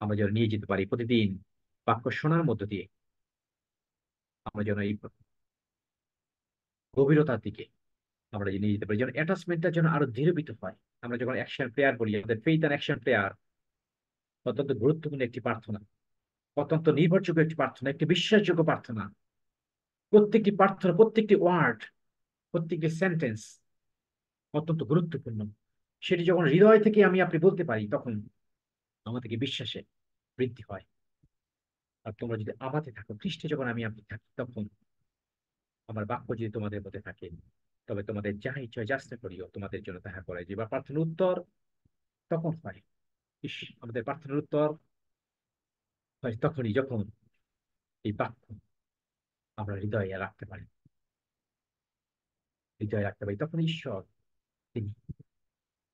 আমরা যেন নিয়ে যেতে পারি। প্রতিদিন বাক্য শোনার মধ্য দিয়ে আমরা যেন এই গভীরতার দিকে আমরা যে নিয়ে যেতে পারি, যেন অ্যাটাচমেন্টটা যেন আরো দৃঢ়ীভূত হয়। আমরা যখন অ্যাকশন প্রেয়ার বলি, আমাদের ফেইথ অ্যান্ড অ্যাকশন প্রেয়ার অত্যন্ত গুরুত্বপূর্ণ একটি প্রার্থনা, অত্যন্ত নির্ভরযোগ্য একটি প্রার্থনা, একটি বিশ্বাসযোগ্য প্রার্থনা। প্রত্যেকটি প্রার্থনা, প্রত্যেকটি ওয়ার্ড, প্রত্যেকটি সেন্টেন্স অত্যন্ত গুরুত্বপূর্ণ। সেটি যখন হৃদয় থেকে আমি আপনি বলতে পারি, তখন আমাদেরকে বিশ্বাসে বৃদ্ধি হয়। আর তোমরা যদি আমাতে থাকো, খ্রিস্টে যখন আমি আপনি থাকি, তখন আমার বাক্য যদি তোমাদের মধ্যে থাকে, তবে তোমাদের যাহা ইচ্ছা হয় যাচনা করিও, তোমাদের জন্য তাহা করে যে বা প্রার্থনার উত্তর তখন হয়। আমাদের প্রার্থনার উত্তর হয় তখনই, যখন এই বাক্য আমরা হৃদয়ে রাখতে পারি, হৃদয়ে রাখতে পারি, তখন ঈশ্বর তিনি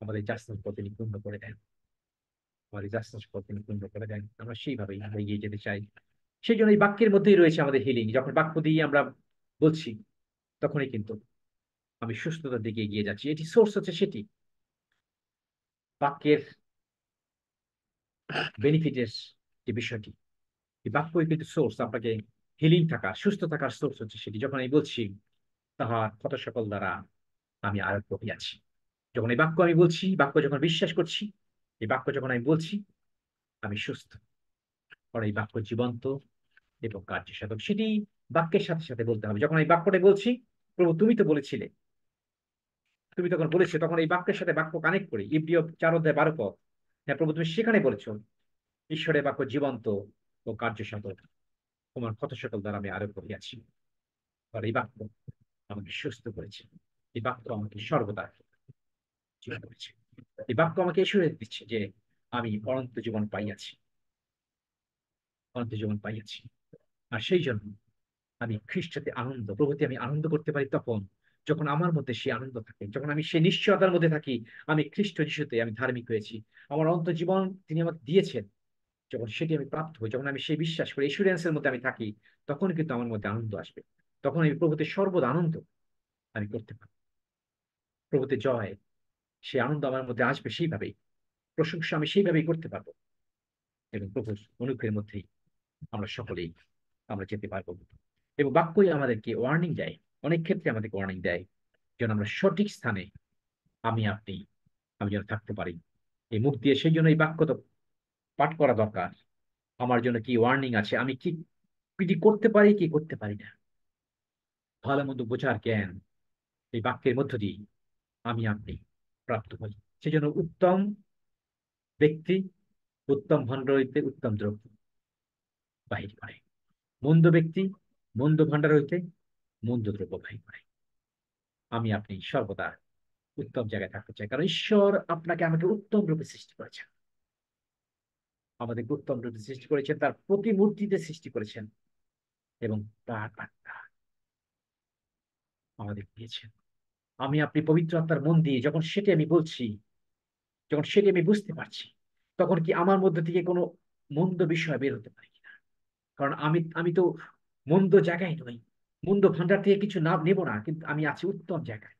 আমাদের যাচনার পথ তিনি পূর্ণ করে দেন, আমাদের যাচনার পথ তিনি পূর্ণ করে দেন। আমরা সেইভাবেই আমরা এগিয়ে যেতে চাই। সেই জন্য এই বাক্যের মধ্যেই রয়েছে আমাদের হিলিং। যখন বাক্য দিয়ে আমরা বলছি, তখনই কিন্তু আমি সুস্থতার দিকে এগিয়ে যাচ্ছি। এটি সোর্স হচ্ছে সেটি বাক্যের বেনিফিটের যে বিষয়টি, এই বাক্যই কিন্তু সোর্স, আপনাকে হিলিং থাকা, সুস্থ থাকার সোর্স হচ্ছে সেটি। যখন আমি বলছি, তাহার কত সকল দ্বারা আমি আরোগ্য হইয়াছি। যখন এই বাক্য আমি বলছি, বাক্য যখন বিশ্বাস করছি, এই বাক্য যখন আমি বলছি, আমি সুস্থ। কারণ এই বাক্য জীবন্ত এবং কার্যসাধক। সেটি বাক্যের সাথে সাথে বলতে হবে। যখন এই বাক্যটা বলছি, প্রভু তুমি তো বলেছিলে, তুমি তখন বলেছো, তখন এই বাক্যের সাথে বাক্য কানেক্ট করি। ইব্রিয় 4 অধ্যায় 12 পদ, হ্যাঁ প্রভু তুমি সেখানে বলেছো, ঈশ্বরের বাক্য জীবন্ত ও কার্যসাধক, তোমার ক্ষত সকল দ্বারা আমি আরোগ্য হইয়াছি। আর এই বাক্য আমাকে সুস্থ করেছে, এই বাক্য আমাকে সর্বদা জীবন করেছে। এই বাক্য আমাকে এসে দিচ্ছে যে আমি অনন্ত জীবন পাইয়াছি, অনন্ত জীবন পাইয়াছি। আর সেই জন্য আমি খ্রিস্টতে আনন্দ, প্রভুতে আমি আনন্দ করতে পারি তখন যখন আমার মধ্যে সেই আনন্দ থাকে, যখন আমি সেই নিশ্চয়তার মধ্যে থাকি আমি খ্রিস্ট যিশুতে আমি ধার্মিক হয়েছি, আমার অনন্ত জীবন তিনি আমাকে দিয়েছেন। যখন সেটি আমি প্রাপ্ত হই, যখন আমি সেই বিশ্বাস করি, এসুরেন্সের মধ্যে আমি থাকি, তখন কিন্তু আমার মধ্যে আনন্দ আসবে। তখন আমি প্রভুতে সর্বদা আনন্দ আমি করতে পারি, প্রভুতে জয়, সে আনন্দ আমার মধ্যে আসবে সেইভাবেই, প্রশংসা আমি সেইভাবেই করতে পারবো, এবং প্রভুর অনুগ্রহের মধ্যেই আমরা সকলেই আমরা যেতে পারবো। এবং বাক্যই আমাদেরকে ওয়ার্নিং দেয়, অনেক ক্ষেত্রে আমাদেরকে ওয়ার্নিং দেয়, যেন আমরা সঠিক স্থানে আমি আপনি আমি যেন থাকতে পারি। এই মুখ দিয়ে সেই জন্য এই বাক্য তো পাঠ করা দরকার। আমার জন্য কি ওয়ার্নিং আছে, আমি কি কি করতে পারি কি করতে পারি না, ভালো মন্দ বোঝার জ্ঞান এই বাক্যের মধ্য দিয়ে আমি আপনি প্রাপ্ত হই। সেজন্য উত্তম ব্যক্তি উত্তম ভাণ্ডার হইতে উত্তম দ্রব্য বাহির করে, মন্দ ব্যক্তি মন্দ ভাণ্ডার হইতে মন্দ দ্রব্য বাহির করে। আমি আপনি সর্বদা উত্তম জায়গায় থাকতে চাই, কারণ ঈশ্বর আপনাকে আমাকে উত্তম রূপে সৃষ্টি করেছেন, আমাদেরকে উত্তম রূপে সৃষ্টি করেছেন, তার প্রতিমূর্তিতে সৃষ্টি করেছেন, এবং তার আত্মা আমাদের দিয়েছেন। আমি আপনি পবিত্র আত্মার মন দিয়ে যখন সেটি আমি বলছি, যখন সেটি আমি বুঝতে পারছি, তখন কি আমার মধ্যে থেকে কোনো মন্দ বিষয় বের হতে পারে কিনা? কারণ আমি আমি তো মন্দ জায়গায় নই, মন্দ ভান্ডার থেকে কিছু না নেব না, কিন্তু আমি আছি উত্তম জায়গায়।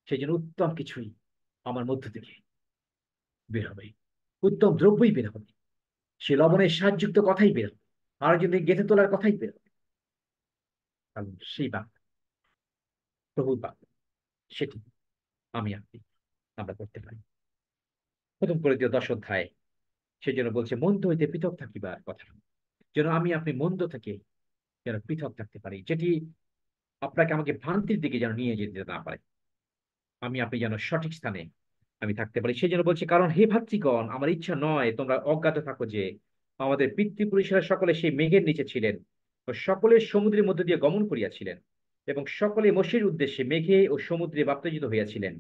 সেই জন্য উত্তম কিছুই আমার মধ্য থেকে বের হবে, উত্তম দ্রব্যই বের হবে, সে লবণের সাজযুক্ত কথাই বের হবে, আর যদি গেঁথে তোলার কথাই বের হবে, কারণ সেই বাক্য প্রভুর বাক্য, সেটি আমি আপনি আমরা করতে পারি। প্রথম করিন্থীয় 10 অধ্যায় সেজন্য বলছে মন্দ হইতে পৃথক থাকিবার কথা, যেন আমি আপনি মন্দ থেকে যেন পৃথক থাকতে পারি, যেটি আপনাকে আমাকে ভ্রান্তির দিকে যেন নিয়ে যেতে না পারে। আমি আপনি যেন সঠিক স্থানে আমি থাকতে পারি, সেই জন্য বলছি, কারণ হে ভাতৃগণ, আমার ইচ্ছা নয় তোমরা অজ্ঞাত থাকো যে আমাদের পিতৃপুরুষেরা সকলে সেই মেঘের নিচে ছিলেন ও সকলে সমুদ্রের মধ্য দিয়ে গমন করিয়াছিলেন, এবং সকলে মসির উদ্দেশ্যে মেঘে ও সমুদ্রে বাপ্তজিত হইয়াছিলেন,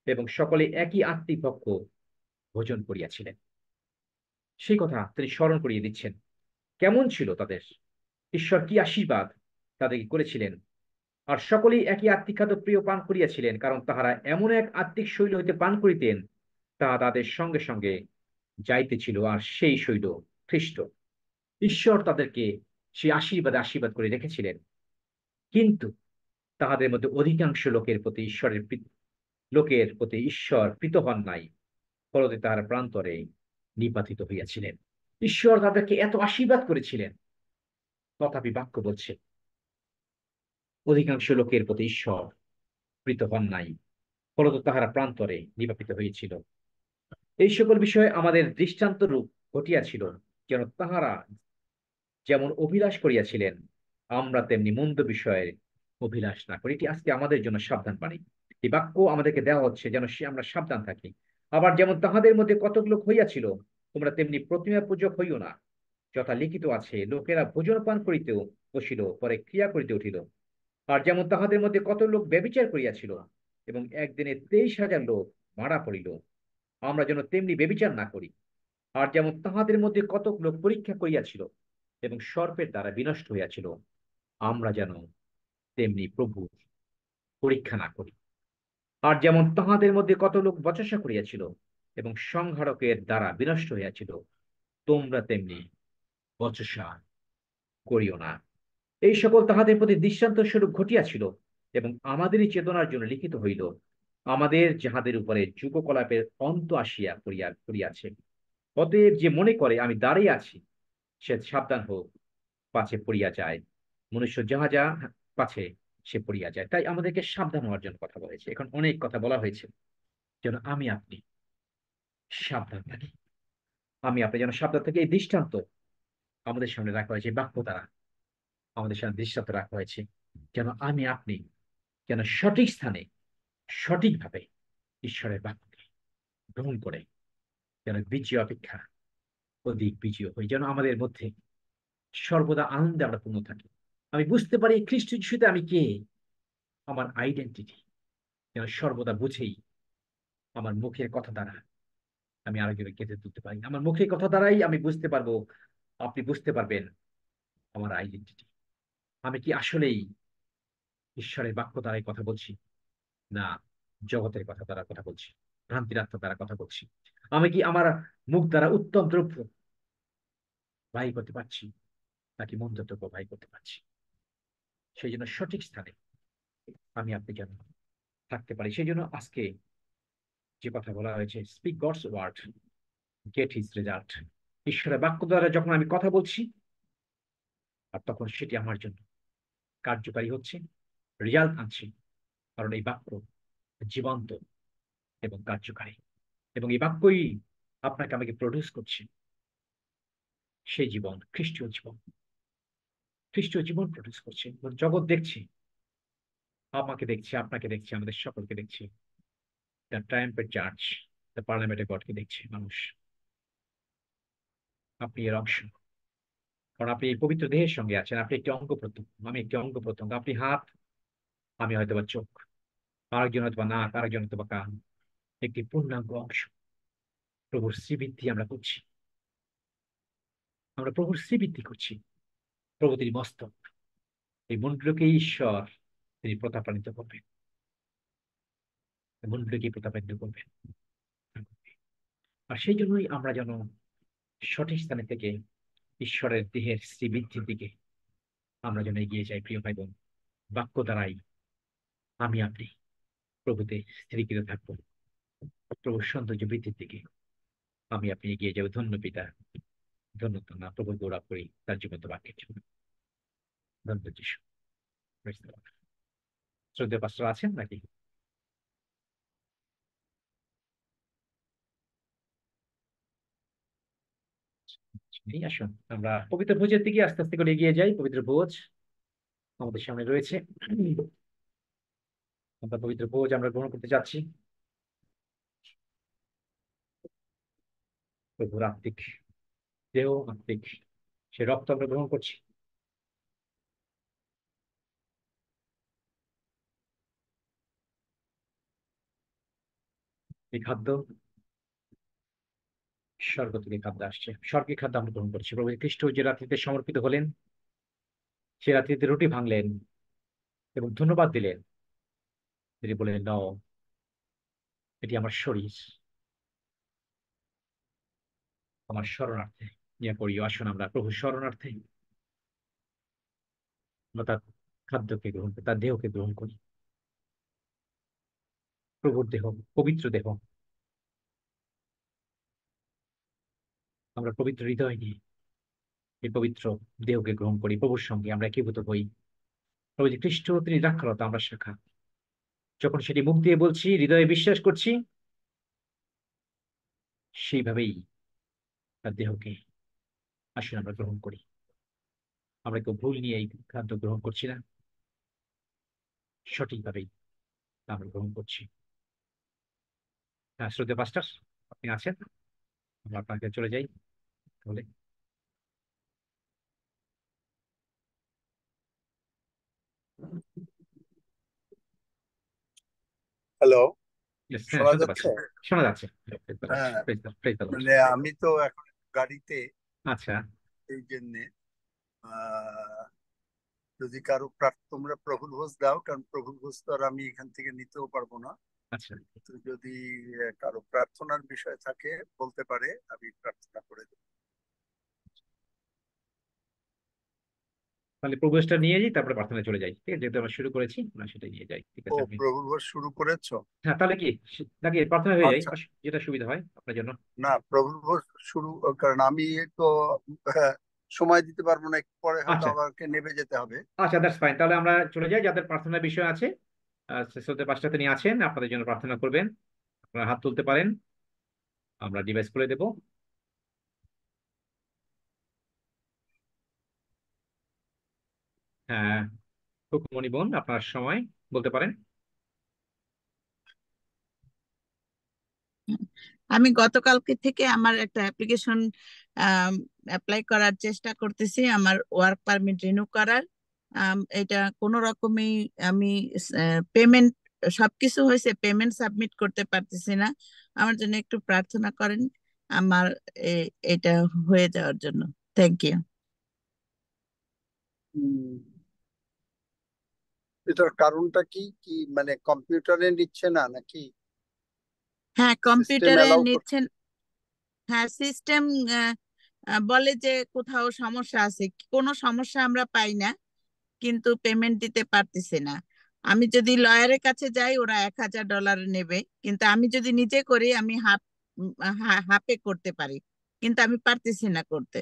এবং সকলে একই আত্মিক ভক্ষ ভোজন করিয়াছিলেন। সেই কথা তিনি স্মরণ করিয়ে দিচ্ছেন, কেমন ছিল তাদের, ঈশ্বর কি আশীর্বাদ তাদেরকে করেছিলেন। আর সকলেই একই আত্মিক খাদ্য প্রিয় পান করিয়াছিলেন, কারণ তাহারা এমন এক আত্মিক শৈল হইতে পান করিতেন তাহা তাদের সঙ্গে সঙ্গে যাইতেছিল, আর সেই শৈল খ্রিস্ট। ঈশ্বর তাদেরকে সেই আশীর্বাদে আশীর্বাদ করে রেখেছিলেন, কিন্তু তাহাদের মধ্যে অধিকাংশ লোকের প্রতি ঈশ্বর প্রীত হন নাই, ফলতে তাহার প্রান্তরে নিপাতিত হইয়াছিলেন। ঈশ্বর তাদেরকে এত আশীর্বাদ করেছিলেন, তথাপি বাক্য বলছে অধিকাংশ লোকের প্রতি ঈশ্বর প্রীত হন নাই, ফলত তাহারা প্রান্তরে নিপাতিত হয়েছিল। এই সকল বিষয়ে আমাদের দৃষ্টান্ত রূপ ঘটিয়াছিল, যেন তাহারা যেমন অভিলাষ করিয়াছিলেন আমরা তেমনি মন্দ বিষয়ের অভিলাষ না করি। এটি আজকে আমাদের জন্য সাবধান বাণী। এই বাক্য আমাদেরকে দেওয়া হচ্ছে যেন সে আমরা সাবধান থাকি। আবার যেমন তাহাদের মধ্যে কতক লোক হইয়াছিল, তোমরা তেমনি প্রতিমা পূজক হইও না, যথা লিখিত আছে, লোকেরা ভোজন পান করিতেও বসিল, পরে ক্রিয়া করিতে উঠিল। আর যেমন তাহাদের মধ্যে কত লোক ব্যভিচার করিয়াছিল, এবং একদিনে 23,000 লোক মারা পড়িল। আমরা যেন তেমনি ব্যভিচার না করি। আর যেমন তাহাদের মধ্যে কতক লোক পরীক্ষা করিয়াছিল এবং সর্পের দ্বারা বিনষ্ট হইয়াছিল, আমরা যেন তেমনি প্রভু পরীক্ষা না করি। আর যেমন তাহাদের মধ্যে কত লোক বচসা করিয়াছিল এবং সংহারকের দ্বারা বিনষ্ট হইয়াছিল, তোমরা তেমনি বচসা করিও না। এই সকল তাহাদের প্রতি দৃষ্টান্ত স্বরূপ ঘটিয়াছিল, এবং আমাদেরই চেতনার জন্য লিখিত হইল, আমাদের যাহাদের উপরে যুগকলাপের অন্ত আসিয়া করিয়াছে। অতএব যে মনে করে আমি দাঁড়িয়ে আছি, সে সাবধান হোক, পাছে পড়িয়া যায়। মনুষ্য যাহা যা পাছে সে পড়িয়া যায়। তাই আমাদেরকে সাবধান হওয়ার জন্য কথা বলেছে, এখন অনেক কথা বলা হয়েছে, যেন আমি আপনি সাবধান থাকি। আমি আপনি যেন সাবধান থাকি, এই দৃষ্টান্ত আমাদের সামনে রাখা হয়েছে, বাক্য দ্বারা আমাদের সামনে দৃষ্টান্ত রাখা হয়েছে, যেন আমি আপনি যেন সঠিক স্থানে সঠিকভাবে ঈশ্বরের বাক্যকে গ্রহণ করে যেন বিজয় অপেক্ষা অধিক বিজয় হই, যেন আমাদের মধ্যে সর্বদা আনন্দে আমরা পূর্ণ থাকি। আমি বুঝতে পারি খ্রিস্ট যিশুতে আমি কে, আমার আইডেন্টিটি যেন সর্বদা বুঝেই আমার মুখের কথা দ্বারা আমি আরেকজনকে কেঁদে তুলতে পারি। আমার মুখের কথা দ্বারাই আমি বুঝতে পারবো, আপনি বুঝতে পারবেন আমার আইডেন্টিটি। আমি কি আসলেই ঈশ্বরের বাক্য দ্বারাই কথা বলছি, না জগতের কথা দ্বারা কথা বলছি, ভ্রান্তির আত্মা দ্বারা কথা বলছি? আমি কি আমার মুখ দ্বারা উত্তম দ্রব্য বাহির করতে পারছি, নাকি মন্দ দ্রব্য বাহির করতে পারছি? সেই জন্য সঠিক স্থানে আমি আপনি যেন থাকতে পারি। সেই জন্য আজকে যে কথা বলা হয়েছে, speak God's word, get his result. ঈশ্বরের বাক্য দ্বারা যখন আমি কথা বলছি, আর তখন সেটি আমার জন্য কার্যকারী হচ্ছে, রেজাল্ট আনছে। কারণ এই বাক্য জীবন্ত এবং কার্যকারী, এবং এই বাক্যই আপনাকে আমাকে প্রডিউস করছে সেই জীবন, খ্রিস্টীয় জীবন। খ্রিস্টীয় জীবন প্রডিউস করছে। জগৎ দেখছে, আমাকে দেখছে, আপনাকে দেখছে, আমাদের সকলকে দেখছে। The triumphant church, the parliament of গডকে দেখছে মানুষ। আপনি এর অংশ, কারণ আপনি এই পবিত্র দেহের সঙ্গে আছেন। আপনি একটি অঙ্গ প্রত্যঙ্গ, আমি একটি অঙ্গ প্রত্যঙ্গ। আপনি হাত, আমি হয়তোবা চোখ, আরেকজন হয়তোবা নাক, আরেকজন হয়তোবা কান। একটি পূর্ণাঙ্গ অংশ। প্রভুর শ্রীবৃদ্ধি আমরা করছি, আমরা প্রভুর শ্রীবৃদ্ধি করছি। প্রভু তিনি মস্তক, এই মন্ডলকে ঈশ্বর তিনি প্রতাপান্বিত করবেন, মন্ডলকে প্রতাপান্বিত করবেন। আর সেই জন্যই আমরা যেন সঠিক স্থানে থেকে ঈশ্বরের দেহের শ্রীবৃদ্ধির দিকে আমরা যেন এগিয়ে যাই। প্রিয় ভাই বোন, বাক্য দ্বারাই আমি আপনি প্রভুতে স্থিরীকৃত থাকবো। প্রভুর সৌন্দর্য বৃদ্ধির দিকে আমি আপনি এগিয়ে যাবো। ধন্য পিতা, ধন্য না প্রভু, গৌরব করি তার জীবন্ত বাক্যের জন্য। ধন্য যিশু। Praise the Lord. শ্রদ্ধেয় পাস্টর আছেন নাকি? এই আসুন আমরা পবিত্র ভোজের দিকে আস্তে আস্তে করে এগিয়ে যাই। পবিত্র ভোজ আমাদের সামনে রয়েছে। আমরা পবিত্র ভোজ আমরা গ্রহণ করতে যাচ্ছি। প্রভুর আত্মিক দেহ, আত্মিক সে রক্ত আমরা গ্রহণ করছি। এই খাদ্য স্বর্গ থেকে খাদ্য আসছে, স্বর্গীয় খাদ্য আমরা গ্রহণ করছি। প্রভু খ্রিস্ট যে রাত্রিতে সমর্পিত হলেন, সে রাত্রিতে রুটি ভাঙলেন এবং ধন্যবাদ দিলেন। তিনি বললেন, নাও, এটি আমার শরীর, আমার শরণার্থে ইয়া করিও। আসুন আমরা প্রভুর শরণার্থে আমরা তার খাদ্যকে গ্রহণ করি, তার দেহকে গ্রহণ করি। প্রভুর দেহ, পবিত্র দেহ, আমরা পবিত্র হৃদয় নিয়ে এই পবিত্র দেহকে গ্রহণ করি। প্রভুর সঙ্গে আমরা একীভূত হই। প্রভু যে খ্রিস্ট তিনি দ্রাক্ষালতা, আমরা শাখা। যখন সেটি মুখ দিয়ে বলছি, হৃদয়ে বিশ্বাস করছি, সেইভাবেই তার দেহকে আসুন আমরা গ্রহণ করি। আমরা কেউ ভুল নিয়ে এই খাদ্য গ্রহণ করছি না, সঠিকভাবেই তা আমরা গ্রহণ করছি। হ্যাঁ, শ্রদ্ধেয় পাস্টার আপনি আছেন? আমরা আপনাকে চলে যাই তাহলে। হ্যালো, Yes, হ্যাঁ শোনা শুনতে পাচ্ছি, যাচ্ছে? শোনা যাচ্ছে। Praise the Lord, হ্যাঁ, praise the Lord। মানে আমি তো এখন গাড়িতে, আচ্ছা এই জন্যে যদি কারো তোমরা প্রভুর ভোজ দাও, কারণ প্রভুর ভোজ তো আর আমি এখান থেকে নিতেও পারবো না। আচ্ছা, তো যদি কারো প্রার্থনার বিষয় থাকে বলতে পারে, আমি প্রার্থনা করে দেবো। তাহলে প্রবেশটা নিয়ে যাই, তারপরে প্রার্থনায় চলে যাই। ঠিক আছে, যেহেতু আমরা শুরু করেছি আমরা সেটাই নিয়ে যাই। ঠিক ও, আছে আপনি, প্রভুর ভোজ শুরু করেছো? হ্যাঁ তাহলে কি নাকি প্রার্থনা হয়ে যাই, আচ্ছা, যেটা সুবিধা হয় আপনার জন্য। না প্রভুর ভোজ শুরু, কারণ আমি তো হ্যাঁ, সময় দিতে পারবো না, একটু পরে হয়তো আচ্ছা আমাকে নেমে যেতে হবে। আচ্ছা, দ্যাটস ফাইন। তাহলে আমরা চলে যাই, যাদের প্রার্থনার বিষয় আছে। শ্রদ্ধেয় পাঁচটা তিনি আছেন, আপনাদের জন্য প্রার্থনা করবেন। আপনারা হাত তুলতে পারেন, আমরা ডিভাইস খুলে দেব। হ্যাঁ, খুকুমণি বোন আপনার সময় বলতে পারেন। আমি গতকালকে থেকে আমার একটা অ্যাপ্লিকেশন অ্যাপ্লাই করার চেষ্টা করতেছি, আমার ওয়ার্ক পারমিট রিনিউ করার। এটা কোনো রকমই আমি পেমেন্ট, সবকিছু হয়েছে, পেমেন্ট সাবমিট করতে পারতেছি না। আমার জন্য একটু প্রার্থনা করেন আমার এটা হয়ে যাওয়ার জন্য। Thank you. উম, এটার কারণটা কি কি মানে কম্পিউটারে নিচ্ছে না নাকি হ্যাঁ, সিস্টেম কম্পিউটারে অ্যালাউ? নিচ্ছেন। হ্যাঁ, সিস্টেম বলে যে কোথাও সমস্যা আছে, কোনো সমস্যা আমরা পাই না, কিন্তু পেমেন্ট দিতে পারতেছি না। আমি যদি লয়ারের কাছে যাই ওরা $1,000 নেবে, কিন্তু আমি যদি নিজে করি আমি হাফে করতে পারি, কিন্তু আমি পারতেছি না করতে।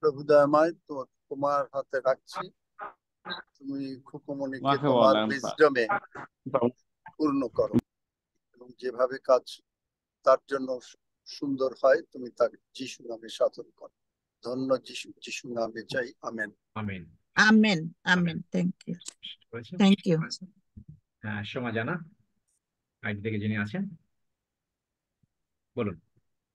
প্রভু দয়াময়, তোমার হাতে রাখছি। তুমি খুকুমণিকে মাকে তোমার বলেন উইজডমে পূর্ণ করো, এবং যেভাবে কাজ তার জন্য সুন্দর হয় তুমি তাকে যিশু নামে সাধন করো। ধন্য যিশু, যিশু নামে চাই, আমেন। আমিন। আমেন, আমিন। আমেন। থ্যাংক ইউ, হয়েছে? Thank you. হ্যাঁ, সোমা জানা আইডি থেকে যিনি আছেন বলুন।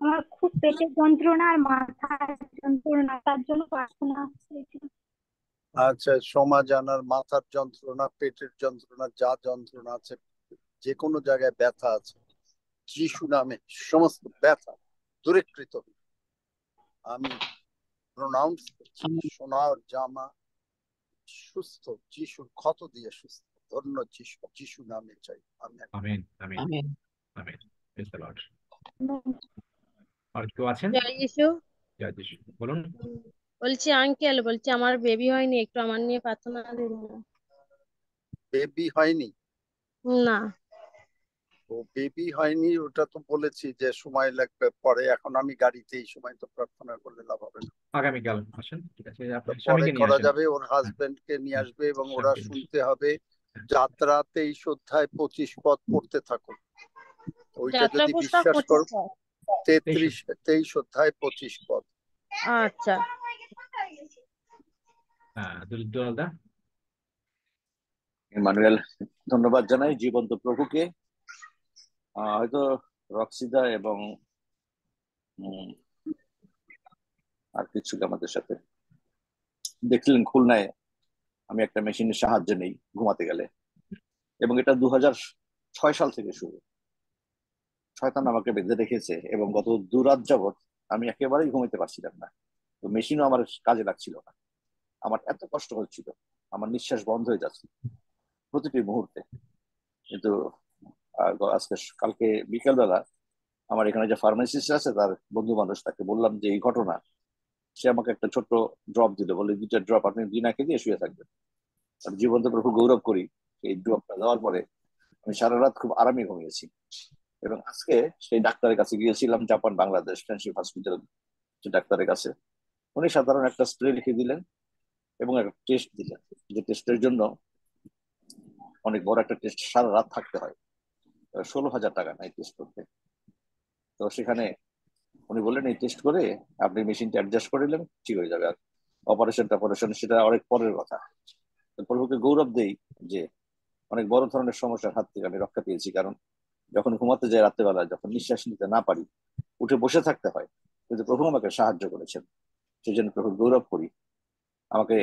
আমার খুব পেটের যন্ত্রণা আর মাথার যন্ত্রণা, তার জন্য প্রার্থনা চেয়েছিলাম। আচ্ছা, সোমা জানার মাথার যন্ত্রণা, পেটের যন্ত্রণা, যা যন্ত্রণা আছে, যে কোনো জায়গায় ব্যথা আছে, যিশু নামে সমস্ত ব্যথা দূরীকৃত হোক। আমি প্রোনাউন্স করছি, সোনার জামা সুস্থ, যিশুর ক্ষত দিয়ে সুস্থ। ধন্য যিশু, যিশু নামে চাই, আমেন। আমিন। আমিন। আমেন। আমিন। Praise the lord. আর কেউ আছেন? জয় যিশু। জয় যিশু। বলুন। বলছি আঙ্কেল, বলছি আমার বেবি হয়নি, একটু আমার নিয়ে প্রার্থনা দিন না। বেবি হয়নি? না, ও বেবি হয়নি, ওটা তো বলেছি যে সময় লাগবে পরে। এখন আমি গাড়িতে, এই সময় তো প্রার্থনা করলে লাভ হবে না। আগামীকাল আসেন, ঠিক আছে, তো আপনার পরে স্বামীকে নিয়ে করা আসেন। যাবে, ওর হাজবেন্ড কে নিয়ে হ্যাঁ, আসবে, এবং ওরা স্বামীকে নিয়ে শুনতে হবে। আসেন। যাত্রা 23 অধ্যায় 25 পদ পড়তে থাকো। ওইটা যাত্রা যদি পুস্তক বিশ্বাস করো, 25 23 অধ্যায় 25 পদ। আচ্ছা। হ্যাঁ, দুলালদা। ইমানুয়েল, ধন্যবাদ জানাই জীবন্ত প্রভুকে। হয়তো রক্সিদা এবং আর কিছু আমাদের সাথে দেখলেন খুলনায় আমি একটা মেশিনের সাহায্য নেই ঘুমাতে গেলে, এবং এটা 2006 সাল থেকে শুরু। শয়তান আমাকে বেঁধে রেখেছে, এবং গত 2 রাত যাবৎ আমি একেবারেই ঘুমাইতে পারছিলাম না। তো মেশিনও আমার কাজে লাগছিল না। আমার এত কষ্ট হচ্ছিল, আমার নিঃশ্বাস বন্ধ হয়ে যাচ্ছে প্রতিটি মুহূর্তে। কিন্তু আজকে কালকে বিকেলবেলা আমার এখানে যে ফার্মাসিস্ট আছে তার বন্ধু মানুষ, তাকে বললাম যে এই ঘটনা। সে আমাকে একটা ছোট্ট ড্রপ দিল, বলে 2টা ড্রপ আপনি দিনা খেয়ে শুয়ে থাকবেন। আমি জীবন্ত প্রভু গৌরব করি, এই ড্রপটা দেওয়ার পরে আমি সারা রাত খুব আরামে ঘুমিয়েছি। এবং আজকে সেই ডাক্তারের কাছে গিয়েছিলাম, জাপান বাংলাদেশ ফ্রেন্ডশিপ হসপিটাল যে ডাক্তারের কাছে। উনি সাধারণ একটা স্প্রে লিখে দিলেন এবং একটা টেস্ট দিলেন, যে টেস্টের জন্য অনেক বড় একটা টেস্ট, সারা রাত থাকতে হয়। 16,000 টাকা নাই টেস্ট করতে। তো সেখানে উনি বললেন এই টেস্ট করে আপনি মেশিনটা অ্যাডজাস্ট করে নিলেন, ঠিক হয়ে যাবে। আর অপারেশন সেটা অনেক পরের কথা। তো প্রভুকে গৌরব দেই যে অনেক বড় ধরনের সমস্যার হাত থেকে আমি রক্ষা পেয়েছি। কারণ যখন ঘুমাতে যাই রাত্রেবেলা, যখন নিঃশ্বাস নিতে না পারি, উঠে বসে থাকতে হয়, কিন্তু প্রভু আমাকে সাহায্য করেছেন। সেই জন্য প্রভু গৌরব করি। আমাকে,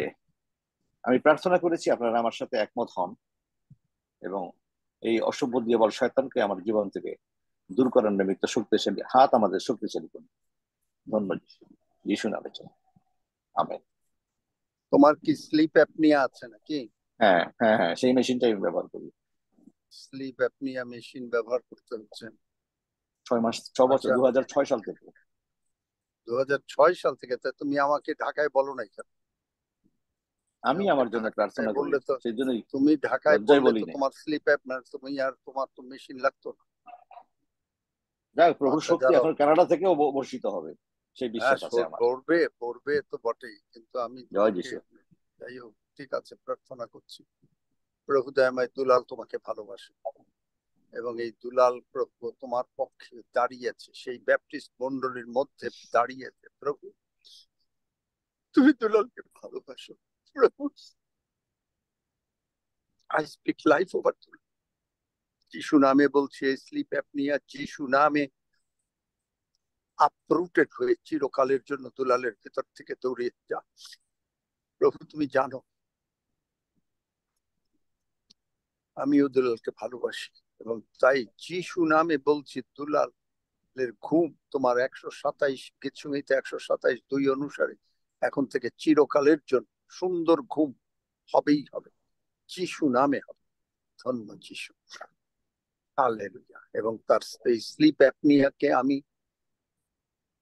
আমি প্রার্থনা করেছি আপনারা আমার সাথে একমত হন, এবং এই অশুভ দিয়ে বল শয়তানকে আমার জীবন থেকে দূর করার নিমিত্ত শক্তিশালী হাত আমাদের শক্তিশালী করুন। ধন্যবাদ যিশু নামে। আমেন। তোমার কি স্লিপ অ্যাপনিয়া আছে নাকি? হ্যাঁ হ্যাঁ হ্যাঁ, সেই মেশিনটাই আমি ব্যবহার করি। স্লিপ অ্যাপনিয়া মেশিন ব্যবহার করতে হচ্ছে 6 বছর, আচ্ছা, 2006 সাল থেকে। 2006 সাল থেকে? তা তুমি আমাকে ঢাকায় বলো নাই কেন? আমি আমার জন্য প্রার্থনা করি, বললে তো, সেই জন্যই তুমি ঢাকায় লজ্জায় বললে বলি তো না। তোমার স্লিপ অ্যাপ না, তুমি আর তোমার তো মেশিন লাগতো না। যাক, প্রভুর আচ্ছা, শক্তি যারা, এখন কানাডা থেকেও বর্ষিত হবে, সেই হ্যাঁ বিশ্বাস আছে আমার। পড়বে পড়বে তো বটেই, কিন্তু আমি জয় তোমাকে, যিশু। যাই হোক, ঠিক আছে, প্রার্থনা করছি। প্রভু দয়াময়, দুলাল তোমাকে ভালোবাসে, এবং এই দুলাল প্রভু তোমার পক্ষে দাঁড়িয়েছে, সেই ব্যাপটিস্ট মন্ডলীর মধ্যে দাঁড়িয়েছে। প্রভু তুমি দুলালকে ভালোবাসো। প্রভু, আই স্পিক লাইফ ওভার দুলাল। যিশু নামে বলছি, স্লিপ অ্যাপনিয়া যিশু নামে আপরুটেড হয়ে চিরকালের জন্য দুলালের ভেতর থেকে দৌড়িয়ে যা। প্রভু তুমি জানো আমিও দুলালকে ভালোবাসি, এবং তাই যিশু নামে বলছি, দুলালের ঘুম তোমার 127 গীতসংহিতা 127:2 অনুসারে এখন থেকে চিরকালের জন্য সুন্দর ঘুম হবেই হবে, যিশু নামে হবে। ধন্য যিশু, হালেলুয়া। এবং তার এই স্লিপ অ্যাপনিয়াকে আমি